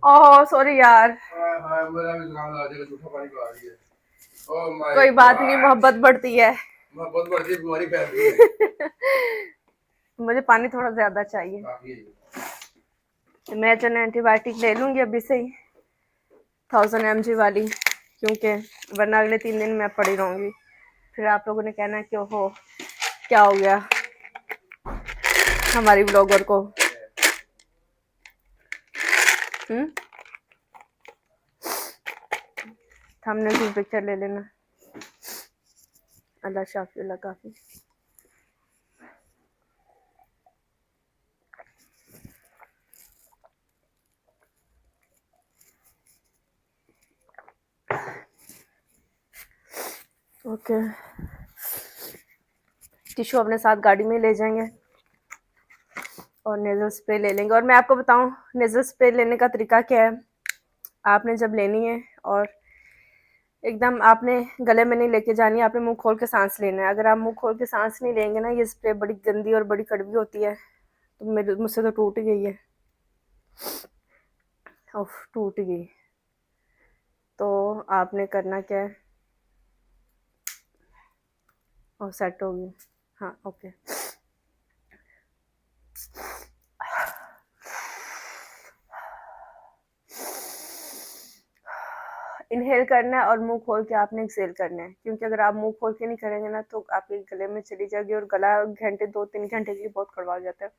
ओह सॉरी यार, कोई बात नहीं, मोहब्बत बढ़ती है, बहुत बड़ी बीमारी फैलती है। मुझे पानी थोड़ा ज्यादा चाहिए। तो मैं जो एंटीबायोटिक ले लूंगी अभी से ही 1000 mg वाली, क्योंकि वरना अगले 3 दिन मैं पड़ी रहूंगी। फिर आप लोगों ने कहना कि ओहो क्या हो गया हमारी ब्लॉगर को। हमने भी पिक्चर ले लेना। अल्लाह शाफी अल्लाह काफी। ओके टिश्यू अपने साथ गाड़ी में ले जाएंगे और नेजल स्प्रे ले लेंगे। और मैं आपको बताऊं नेजल स्प्रे लेने का तरीका क्या है। आपने जब लेनी है और एकदम आपने गले में नहीं लेके जानी है, आपने मुंह खोल के सांस लेना है। अगर आप मुंह खोल के सांस नहीं लेंगे ना, ये स्प्रे बड़ी गंदी और बड़ी कड़वी होती है। तो मेरे मुझसे तो टूट गई है, उफ टूट गई। तो आपने करना क्या है, और सेट हो गई। हाँ ओके इनहेल करना है और मुंह खोल के आपने एक्सेल करना है, क्योंकि अगर आप मुंह खोल के नहीं करेंगे ना तो आपके गले में चली जाएगी और गला घंटे 2-3 घंटे के लिए बहुत कड़वा हो जाता है।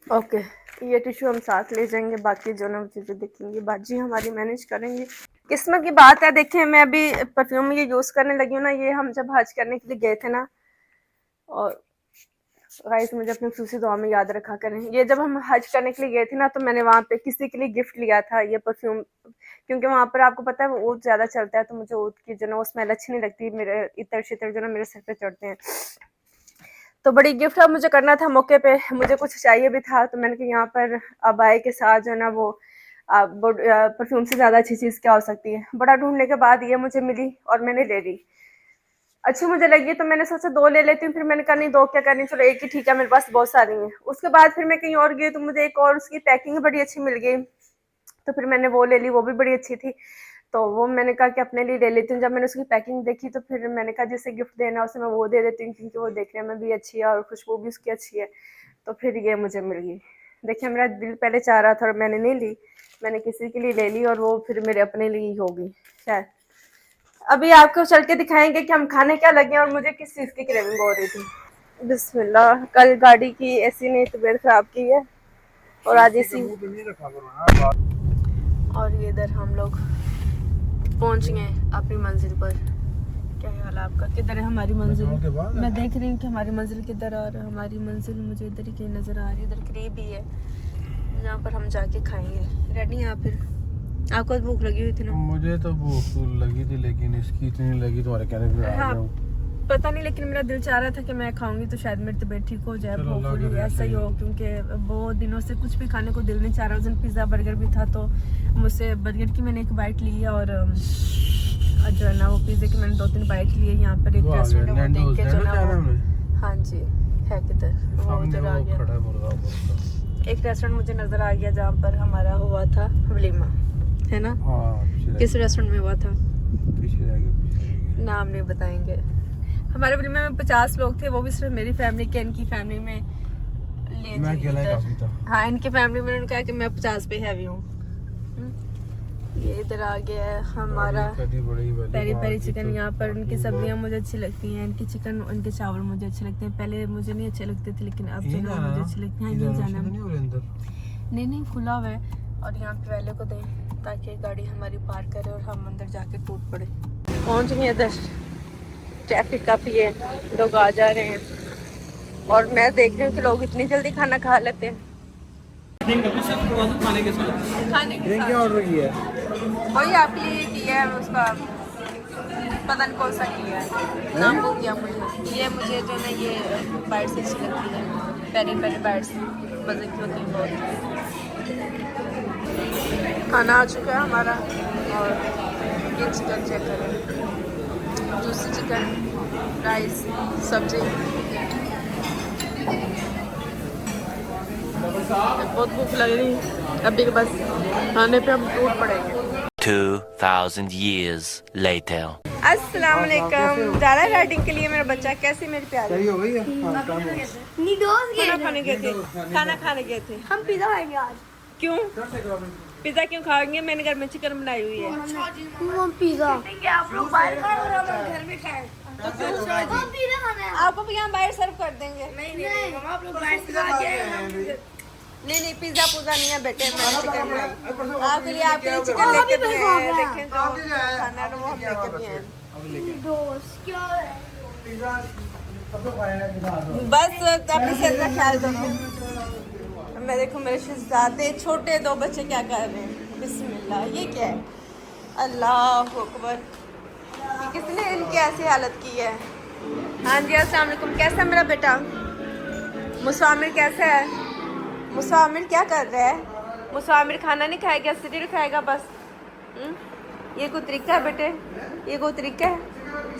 ओके ये टिश्यू हम साथ ले जाएंगे, बाकी जो ना चीजें देखेंगे बाजी हमारी मैनेज करेंगे। किस्मत की बात है। देखिए मैं अभी परफ्यूम ये यूज करने लगी हूँ ना, ये हम जब हज करने के लिए गए थे ना, और गाइस मुझे अपनी खुशूसी दुआ में याद रखा करें। ये जब हम हज करने के लिए गए थे ना, तो मैंने वहाँ पे किसी के लिए गिफ्ट लिया था ये परफ्यूम, क्योंकि वहाँ पर आपको पता है वो ऊद ज़्यादा चलता है, तो मुझे ऊद की जो ना वो स्मेल अच्छी नहीं लगती, मेरे इतर शितर जो ना मेरे सर पे चढ़ते हैं। तो बड़ी गिफ्ट अब मुझे करना था मौके पे, मुझे कुछ चाहिए भी था, तो मैंने कहा यहाँ पर अबाए के साथ जो है ना वो परफ्यूम से ज़्यादा अच्छी चीज़ क्या हो सकती है। बड़ा ढूंढने के बाद ये मुझे मिली और मैंने ले ली। अच्छी मुझे लगी तो मैंने सोचा 2 ले लेती हूँ, फिर मैंने कहा नहीं 2 क्या करनी, चलो 1 ही ठीक है, मेरे पास बहुत सारी हैं। उसके बाद फिर मैं कहीं और गई तो मुझे एक और उसकी पैकिंग बड़ी अच्छी मिल गई, तो फिर मैंने वो ले ली, वो भी बड़ी अच्छी थी। तो वो मैंने कहा कि अपने लिए ले लेती हूँ। जब मैंने उसकी पैकिंग देखी तो फिर मैंने कहा जिसे गिफ्ट देना है उसे मैं वो दे देती हूँ, क्योंकि वो देखने में भी अच्छी है और खुशबू भी उसकी अच्छी है। तो फिर ये मुझे मिल गई। देखिए मेरा दिल पहले चाह रहा था और मैंने नहीं ली, मैंने किसी के लिए ले ली और वो फिर मेरे अपने लिए ही होगी शायद। अभी आपको चल के दिखाएंगे कि हम खाने क्या लगे और मुझे किस चीज़ की क्रेविंग हो रही थी। बिस्मिल्लाह। कल गाड़ी की एसी ने तबीयत खराब की है और आज एसी। और ये इधर हम लोग पहुंच गए अपनी मंजिल पर। क्या हाल है आपका? किधर है हमारी मंजिल? मैं देख रही हूँ कि हमारी मंजिल किधर आ रहा है। हमारी मंजिल मुझे इधर ही कहीं नजर आ रही है, इधर करीब ही है, जहाँ पर हम जाके खाएंगे। रेडी हैं आप? फिर आपको भूख लगी हुई थी ना? मुझे तो भूख लगी थी, लेकिन इसकी इतनी लगी तुम्हारे कहने पे। हाँ पता नहीं, लेकिन मेरा दिल चाह रहा था कि मैं खाऊंगी तो शायद मेरी तबीयत ठीक हो जाए, होपफुली ऐसा ही हो, क्योंकि बहुत दिनों से कुछ भी खाने को दिल नहीं चाह रहा। उस दिन पिज़्ज़ा बर्गर भी था तो मुझसे बर्गर की मैंने एक बाइट ली और जो है ना वो पिज़्ज़े की मैंने 2-3 बाइट लिए। यहाँ पर एक रेस्टोरेंट है वो देख के जो ना वो, हाँ जी है किधर, वो उधर आ गया। एक रेस्टोरेंट मुझे नजर आ गया जहाँ पर हमारा हुआ था वलीमा, है ना? किस रेस्टोरेंट में हुआ था? नाम नहीं बताएंगे। हमारे वलीमे में 50 लोग थे, वो भी सिर्फ मेरी फैमिली के, इनकी फैमिली में मैं अकेला ही काफी था। हाँ इनकी फैमिली में उन्होंने कहा कि मैं 50 पे हैवी हूँ। ये इधर आ गया है हमारा पेरी पेरी चिकन। यहाँ पर उनकी सब्जियाँ मुझे अच्छी लगती हैं, इनकी चिकन उनके चावल मुझे अच्छे लगते हैं। पहले मुझे नहीं अच्छे लगते थे, लेकिन अब जो है मुझे अच्छे लगते हैं। ये जाना नहीं खुला हुआ है। और यहाँ पे वाले को दें ताकि गाड़ी हमारी पार करे और हम अंदर जाके टूट पड़े। पहुँच गए इधर, ट्रैफिक काफ़ी है, लोग आ जा रहे हैं और मैं देख रही हूँ कि लोग इतनी जल्दी खाना खा लेते हैं। खाने के साथ क्या ऑर्डर किया है? वही आपके लिए किया है, उसका पता नहीं कौन सा किया है, नाम भूल गया मुझे। ये मुझे जो ना ये बाइट्स अच्छी लगती है, पेरी पेरी बाइट्स मज़े की होती है बहुत। खाना आ चुका है हमारा और ये चिकन चेक करें, जूसी चिकन, राइस, सब्जी। बहुत भूख लग रही अभी, बस खाने पे हम टूट पड़ेंगे। 2000 years later. अस्सलाम वालेकुम। जा रहा है राइडिंग के लिए मेरा बच्चा। कैसी मेरी प्यारी? हो गई है? हाँ, काम हो गया। खाना खाने गए थे, खाना खाने गए थे। हम पिज़्ज़ा खाएंगे आज। क्यों पिज़्ज़ा क्यों खाएंगे? मैंने घर में चिकन बनाई हुई है। हम पिज़्ज़ा आप लोग बाहर खाओ और हम घर में खाएं। तो हम पिज़्ज़ा खाना है। आपको भी यहाँ बाहर सर्व कर देंगे। नहीं आप लोग बाहर से खा के नहीं पिज़्ज़ा पूजा नहीं है बेटे, मैंने चिकन बनाई आपके लिए, आपके लिए चिकन लेके भी आए। देखें जो खाना है वो हम लेके भी आए। दोस्त क्या है? बस अपनी सेहत का ख्याल करो। मैं देखो मेरे शहजादे छोटे 2 बच्चे क्या कर रहे हैं। बिस्मिल्लाह। ये क्या है? अल्लाह अकबर। किसने इनकी ऐसी हालत की है? हाँ जी अस्सलाम वालेकुम। कैसा है मेरा बेटा? मुसामिर कैसा है? मुसामिर क्या कर रहा है? मुसामिर खाना नहीं खाएगा, सीरियल खाएगा बस। ये कोई तरीका है बेटे? ये कोई तरीका है?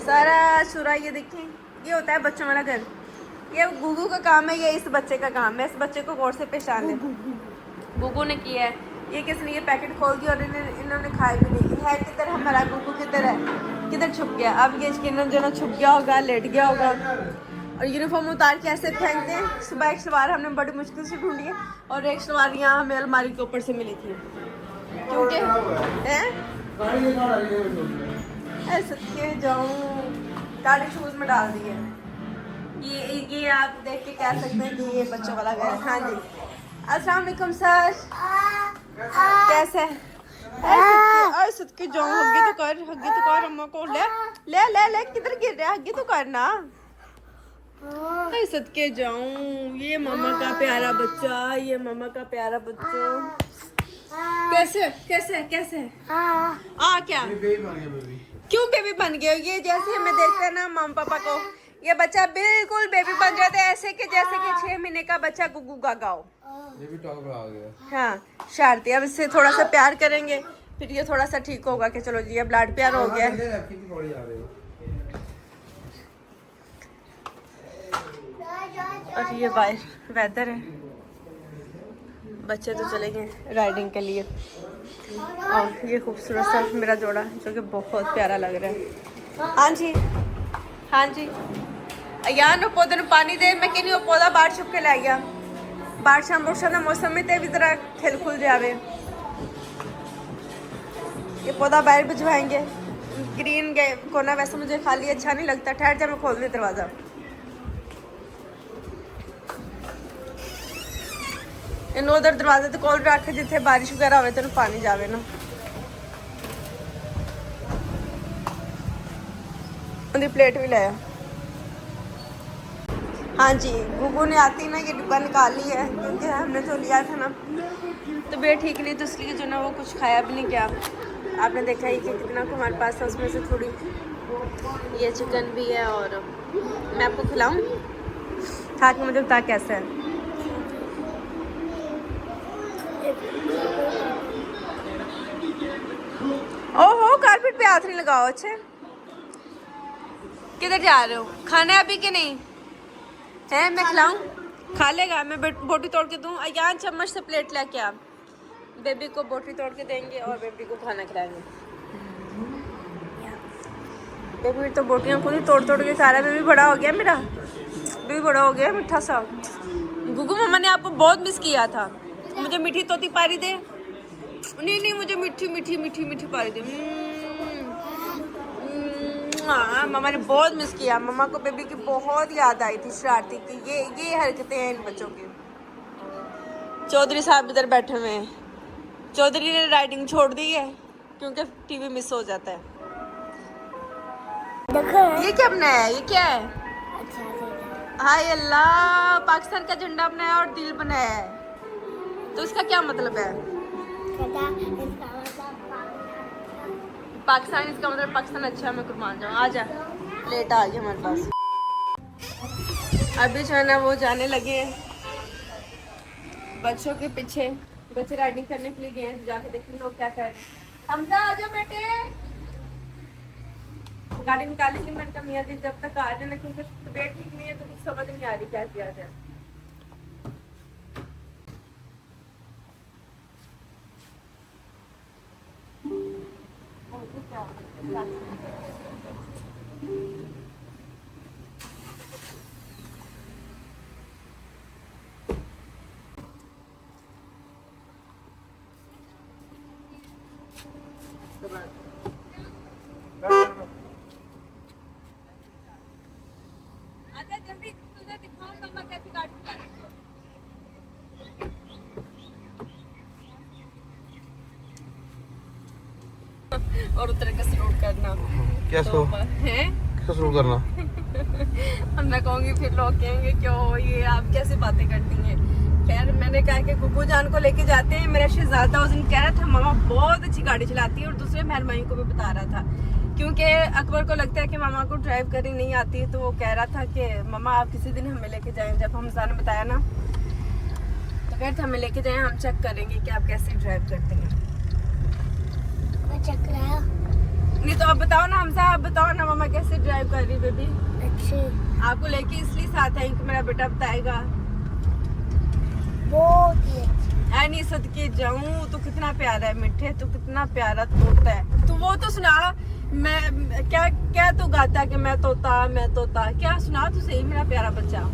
सारा शुरा ये देखें, ये होता है बच्चों वाला घर। ये गुगू का काम है, ये इस बच्चे का काम है। इस बच्चे को गौर से पहचान ले। गुगू ने किया है ये, किसने ये पैकेट खोल दिया और इन्होंने खाया भी नहीं है। किधर हमारा गुगू? किधर है? किधर छुप गया? अब ये जो ना छुप गया होगा, लेट गया होगा। और यूनिफॉर्म उतार के ऐसे फेंकते हैं। सुबह एक सलवार हमने बड़ी मुश्किल से ढूंढी है और एक सलवार यहाँ हमें अलमारी के ऊपर से मिली थी, क्योंकि ऐसे के जाऊँ गाड़ी शूज में डाल दिए। ये आप देख के कह सकते हैं कि ये बच्चों वाला घर है। हाँ जी अस्सलाम वालेकुम सर, कैसे है? के जाऊँ हग्गी तो कर अम्मा को। ले ले ले ले किधर गिर रहा है? हग्गी तो करना। सदके जाऊं, ये मामा का प्यारा बच्चा, ये मामा का प्यारा बच्चा। कैसे कैसे कैसे क्या क्यों बेबी बन गया? ये जैसे हमें देखते हैं ना मामा पापा को, ये बच्चा बिल्कुल बेबी बन जाता है, ऐसे कि जैसे कि 6 महीने का बच्चा गुगू गागा हो। ये भी टॉक आ गया। हाँ शरारती। अब इससे थोड़ा सा प्यार करेंगे फिर ये थोड़ा सा ठीक होगा कि चलो जी अब लाड प्यार हो गया। और ये बाहर वेदर है, बच्चे तो चले गए राइडिंग के लिए। और ये खूबसूरत सा मेरा जोड़ा जो कि बहुत प्यारा लग रहा है। हाँ जी हाँ जी यार पौधे ने पानी दे, मैं कहनी वो पौधा बाहर छुप के लै गया। बारिशा बुरशा का मौसम में तो भी जरा खिल खुल जावे। ये पौधा बाहर भिजवाएंगे। ग्रीन कोना वैसे मुझे खाली अच्छा नहीं लगता। ठहर जा मैं खोल दूँ दरवाज़ा। इन उधर दरवाजे तो खोल रख जिथे बारिश वगैरह हो तो पानी जावे ना। उनकी प्लेट भी लाया। हाँ जी गुगू ने आती ना ये डिब्बा निकाल ली है क्योंकि हमने जो लिया था ना तबीयत ठीक नहीं, तो इसलिए जो ना वो कुछ खाया भी नहीं किया। आपने देखा ही कि कितना को हमारे पास था, उसमें से थोड़ी ये चिकन भी है। और मैं आपको खिलाऊं खा के मुझे बता कैसा है। ओहो कारपेट पे हाथ नहीं लगाओ। अच्छा किधर जा रहे हो? खाना है अभी कि नहीं है? मैं खिलाऊं? खा लेगा? मैं बोटी तोड़ के दूं? यहाँ चम्मच से प्लेट लेके आ। बेबी को बोटी तोड़ के देंगे और बेबी को खाना खिलाएंगे। बेबी तो बोटियाँ खुद ही तोड़ तोड़ के खा रहा है। बेबी बड़ा हो गया मेरा, बेबी बड़ा हो गया मीठा सा। गुगू मम्मा ने आपको बहुत मिस किया था। मुझे मीठी तोती पारी दे। नहीं नहीं मुझे मीठी मीठी मीठी मीठी पारी दे। हाँ मम्मा ने बहुत मिस किया। मम्मा को बेबी की बहुत याद आई थी शरारती की। ये हरकतें हैं इन बच्चों की। चौधरी साहब इधर बैठे हुए हैं। चौधरी ने राइडिंग छोड़ दी है क्योंकि टीवी मिस हो जाता है। ये क्या बनाया है? ये क्या है? हाय अल्लाह, पाकिस्तान का झंडा बनाया और दिल बनाया है, तो इसका क्या मतलब है? पाकिस्तान इसका मतलब पाकिस्तान अच्छा, मैं कुर्बान जाऊँ। आ जा, लेट आ गया हमारे पास। अभी जो है ना वो जाने लगे हैं बच्चों के पीछे। बच्चे राइडिंग करने के लिए गए हैं, जाके देखिए लोग क्या कर रहे हैं। हमजा आ जाओ बेटे। गाड़ी निकालेंगे मैंने कहा मियां जी जब तक आ जाना, क्योंकि तबीयत ठीक नहीं है तो कुछ समझ नहीं आ रही क्या किया जाए। और उतर के सलूट करना। क्या तो है क्या शुरू करना? और मैं कहूँगी फिर लोग कहेंगे क्यों ये आप कैसे बातें करती हैं। खैर मैंने कहा कि गुगू जान को लेके जाते हैं। मेरा शहजादा उस दिन कह रहा था मामा बहुत अच्छी गाड़ी चलाती है, और दूसरे मेहरबानी को भी बता रहा था क्योंकि अकबर को लगता है कि मामा को ड्राइव करनी नहीं आती है, तो वो कह रहा था कि मामा आप किसी दिन हमें लेके जाएं। जब हमजा ने बताया ना तो कहते हमें लेके जाएं, हम चेक करेंगे कि आप कैसे ड्राइव करते हैं। नहीं तो आप बताओ ना हमजा, आप बताओ ना मामा कैसे ड्राइव कर रही बेबी। अच्छा आपको लेके इसलिए साथ है कि मेरा बेटा बताएगा। नहीं सदके जाऊं, तू कितना प्यारा है मिठे, तू कितना प्यारा तोता है। तू वो तो सुना, मैं क्या क्या तू गाता कि मैं तोता क्या सुना तू सही मेरा प्यारा बच्चा।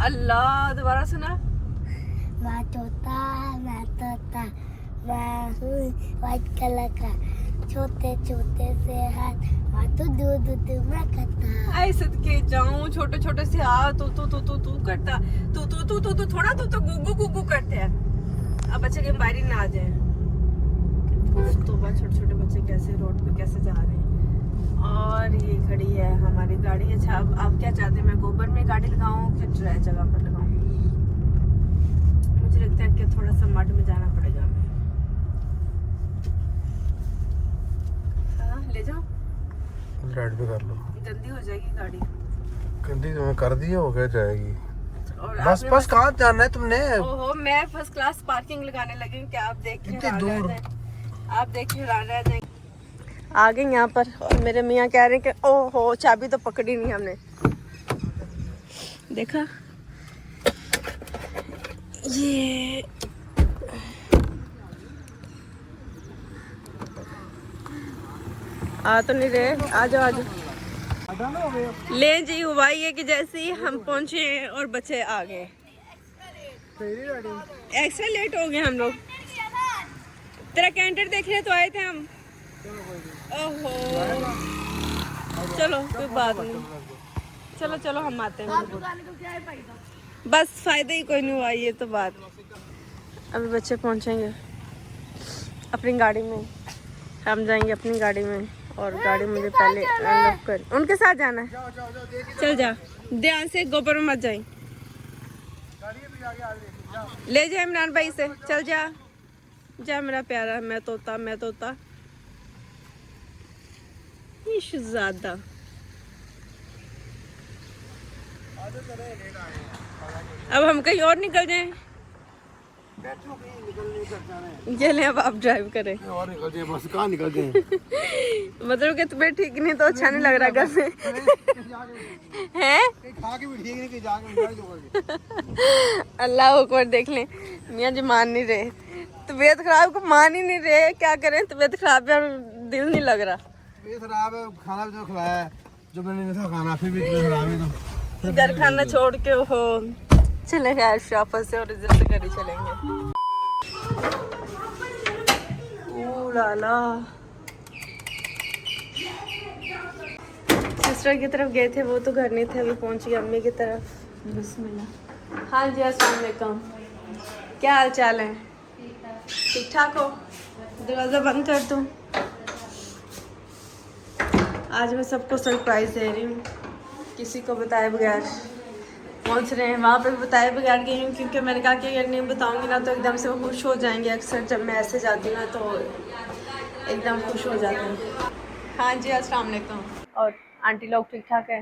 अल्लाह दोबारा सुना। मैं तोता मैं व्हाइट कलर का, छोटे छोटे से हाथ मैं करता। ऐसे के जाऊं छोटे छोटे से हाथ तू करता, तू थोड़ा तू तो गुगू गुगू करते हैं। अब बच्चे कहीं बाहर ही ना आ जाए। तो छोटे छोटे बच्चे कैसे रोड पे कैसे जा रहे हैं। और ये खड़ी है हमारी गाड़ी। अच्छा अब आप क्या चाहते हैं, मैं गोबर में गाड़ी लगाऊं फिर ट्राई जगह पर लगाऊं? मुझे लगता है कि थोड़ा सा मड में जाना पड़ेगा हमें। हाँ ले जाओ, राइड पे कर लो। गंदी हो जाएगी गाड़ी। गंदी तुम्हें कर दी हो गया जाएगी। और बस बस कहाँ जाना है तुमने? ओहो मैं फर्स्ट क्लास पार्किंग लगाने लगी हूँ। क्या आप देख के इतनी दूर? आप देखिए रह जाएंगे। आ गए यहाँ पर और मेरे मियाँ कह रहे हैं कि ओहो चाबी तो पकड़ी नहीं हमने। देखा ये आ तो नहीं रहे। आ जाओ आ जाओ। ले जी हुआ ये कि जैसे ही हम पहुंचे और बच्चे आ गए। एक्स्ट्रा लेट हो गए हम लोग। तेरा कैंटर देखने तो आए थे हम। ओहो चलो कोई बात नहीं। चलो चलो हम आते हैं। बस फायदा ही कोई नहीं हुआ ये तो बात। अभी बच्चे पहुंचेंगे अपनी गाड़ी में, हम जाएंगे अपनी गाड़ी में। और गाड़ी मुझे पहले अनलॉक कर, उनके साथ जाना है। चल जा ध्यान से, गोबर में मत जाए। ले जाए इमरान भाई से। चल जा जा मेरा प्यारा, मैं तोता मैं तोता ज्यादा। अब हम कहीं और निकल जाएं। ये ले अब आप ड्राइव करें। और निकल जाए बस। कहाँ निकल जाए? मतलब कि तुम्हें ठीक नहीं तो अच्छा नहीं लग रहा घर में हैं? खा के भी ठीक नहीं कि जाके अल्लाह अकबर। देख लें मियाँ जी मान नहीं रहे, तबीयत खराब को मान ही नहीं रहे। क्या करें, तबीयत खराब है, दिल नहीं लग रहा। तबीयत खराब है, खाना भी तो खिलाया है जो मैंने नहीं था खाना, फिर भी तबीयत खराब है तो घर खाना छोड़ के हो चले गए शॉपर से और इधर से घर ही चलेंगे। ओ लाला सिस्टर की तरफ गए थे, वो तो घर नहीं थे। अभी पहुंच गए अम्मी की तरफ। बिस्मिल्लाह। हाँ जी अस्सलाम वालेकुम, क्या हाल चाल है? ठीक ठाक हो? दरवाज़ा बंद कर दूँ? आज मैं सबको सरप्राइज़ दे रही हूँ, किसी को बताए बगैर। पहुँच रहे हैं वहाँ पे भी बताए बगैर गई हूँ, क्योंकि मैंने कहा कि अगर नहीं बताऊँगी ना तो एकदम से वो खुश हो जाएंगे। अक्सर जब मैं ऐसे जाती हूँ ना तो एकदम खुश हो जाते हैं। हाँ जी अस्सलाम वालेकुम। और आंटी लोग ठीक ठाक है?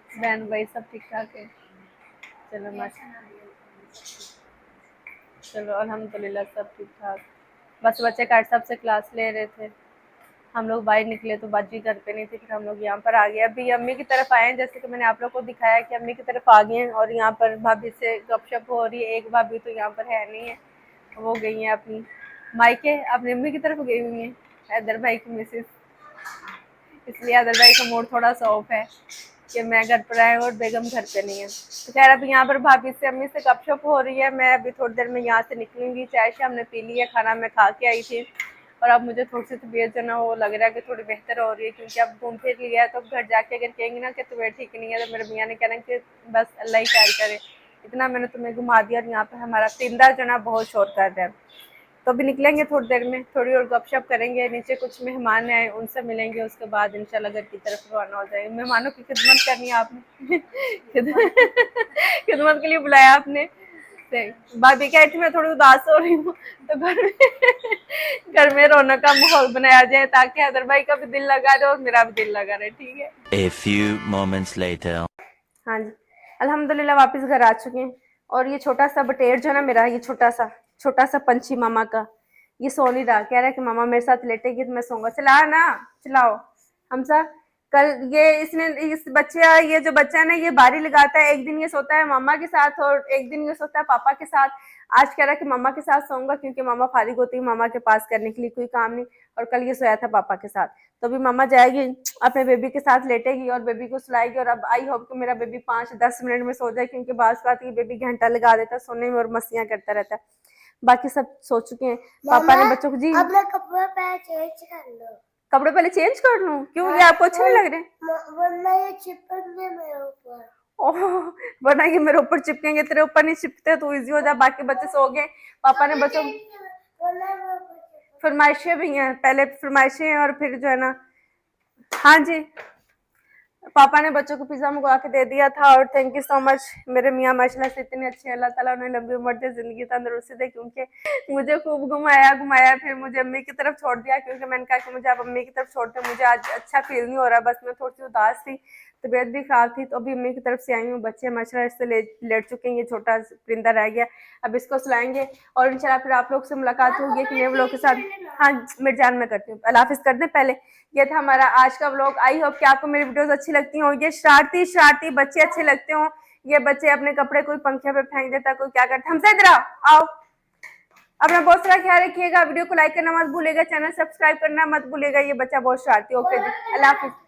बहन भाई सब ठीक ठाक है? चलो माशा, चलो अल्हम्दुलिल्लाह सब ठीक ठाक। बस बच्चे काट साहब से क्लास ले रहे थे, हम लोग बाहर निकले तो बाजी घर पे नहीं थी, फिर हम लोग यहाँ पर आ गए। अभी अम्मी की तरफ आए हैं, जैसे कि मैंने आप लोग को दिखाया कि अम्मी की तरफ आ गए हैं। और यहाँ पर भाभी से गपशप हो रही है। एक भाभी तो यहाँ पर है नहीं है, वो गई हैं अपनी मायके, अपनी अम्मी की तरफ गई हुई हैं हैदर भाई की मिसेस। इसलिए हैदर भाई का मूड थोड़ा सा ऑफ है कि मैं घर पर आए और बेगम घर पे नहीं है। तो खैर अभी यहाँ पर भाभी से अम्मी से गपशप हो रही है। मैं अभी थोड़ी देर में यहाँ से निकलूंगी। चाय शाम ने पी ली है, खाना मैं खा के आई थी। और अब मुझे थोड़ी सी तबीयत जो ना वो लग रहा है कि थोड़ी बेहतर हो रही है, क्योंकि अब घूम फिर लिया है। तो घर जाके अगर कहेंगी ना कि तबीयत ठीक नहीं है तो मेरे मियाँ ने कहना कि बस अल्लाह ही खैर करे, इतना मैंने तुम्हें घुमा दिया। और यहाँ पर हमारा तिंदा जो ना बहुत शोर कर रहा है। तो अभी निकलेंगे थोड़ी देर में, थोड़ी और गपशप करेंगे। नीचे कुछ मेहमान आए उनसे मिलेंगे, उसके बाद इंशाल्लाह घर की तरफ रवाना हो जाएंगे। मेहमानों की खिदमत करनी है आपने खिदमत के लिए बुलाया आपने। भाभी कह रही मैं थोड़ी उदास हो रही हूँ, तो घर में रौनक का माहौल बनाया जाए ताकि हैदर भाई का भी दिल लगा रहे और मेरा भी दिल लगा रहे। ठीक है। A few moments later. हाँ जी अल्हम्दुलिल्लाह वापस घर आ चुके हैं। और ये छोटा सा बटेर जो है ना मेरा, ये छोटा सा पंछी मामा का, ये सो नहीं रहा। कह रहा है कि मामा मेरे साथ लेटेगी तो मैं सोऊंगा। चला ना, चलाओ हमसा। कल ये इसने इस बच्चे ये जो बच्चा है ना ये बारी लगाता है। एक दिन ये सोता है मामा के साथ और एक दिन ये सोता है पापा के साथ। आज कह रहा है कि मामा के साथ सोऊंगा क्योंकि मामा फारिग होती है मामा के पास करने के लिए कोई काम नहीं। और कल ये सोया था पापा के साथ। तो अभी मामा जाएगी अपने बेबी के साथ लेटेगी और बेबी को सुलाएगी। और अब आई होप कि मेरा बेबी 5-10 मिनट में सो जाए, क्योंकि बात बात ये बेबी घंटा लगा देता है सोने में और मस्तियां करता रहता है। बाकी सब सो चुके हैं। पापा ने बच्चों को जी अपने कपड़े पहले चेंज कर लो। कपड़े पहले चेंज कर लूं? क्यों, ये आपको अच्छे नहीं लग रहे? वरना ये चिपक गए मेरे ऊपर। ओह, वरना ये मेरे ऊपर चिपकेंगे, तेरे ऊपर नहीं चिपकते तो इजी हो जाए। बाकी बच्चे सो गए, पापा ने बच्चों फरमाइशें भी हैं, पहले फरमाइशें और फिर जो है ना, हाँ जी, पापा ने बच्चों को पिज्जा मंगवा के दे दिया था। और थैंक यू सो मच, मेरे मियाँ माशाल्लाह से इतने अच्छे, अल्लाह ताला उन्हें लंबी उम्र दे, जिंदगी तंदुरुस्ती दे, क्योंकि मुझे खूब घुमाया घुमाया, फिर मुझे अम्मी की तरफ छोड़ दिया, क्योंकि मैंने कहा कि मुझे आप अम्मी की तरफ छोड़ते, मुझे आज अच्छा फील नहीं हो रहा, बस मैं थोड़ी सी उदास थी, तबीयत भी खराब थी, तो अभी अम्मी की तरफ से आई हूँ। बच्चे माशाल्लाह से लेट चुके हैं, ये छोटा परिंदा रह गया, अब इसको सुलाएंगे और इंशाल्लाह फिर आप लोग से मुलाकात होगी एक नए व्लॉग के साथ। हाँ मेरी जान, मैं करती हूँ, अल्लाह हाफिज़ कर दें पहले। ये था हमारा आज का व्लॉग। आई होप कि आपको मेरी वीडियोस अच्छी लगती हों। ये शरारती शरारती बच्चे अच्छे लगते हों। ये बच्चे अपने कपड़े कोई पंखे पे फेंक देता, कोई क्या करता, हमसे इधर आओ। अपना बहुत सारा ख्याल रखिएगा, वीडियो को लाइक करना मत भूलिएगा, चैनल सब्सक्राइब करना मत भूलिएगा। ये बच्चा बहुत शरारती। ओके जी, अल्लाह हाफिज़।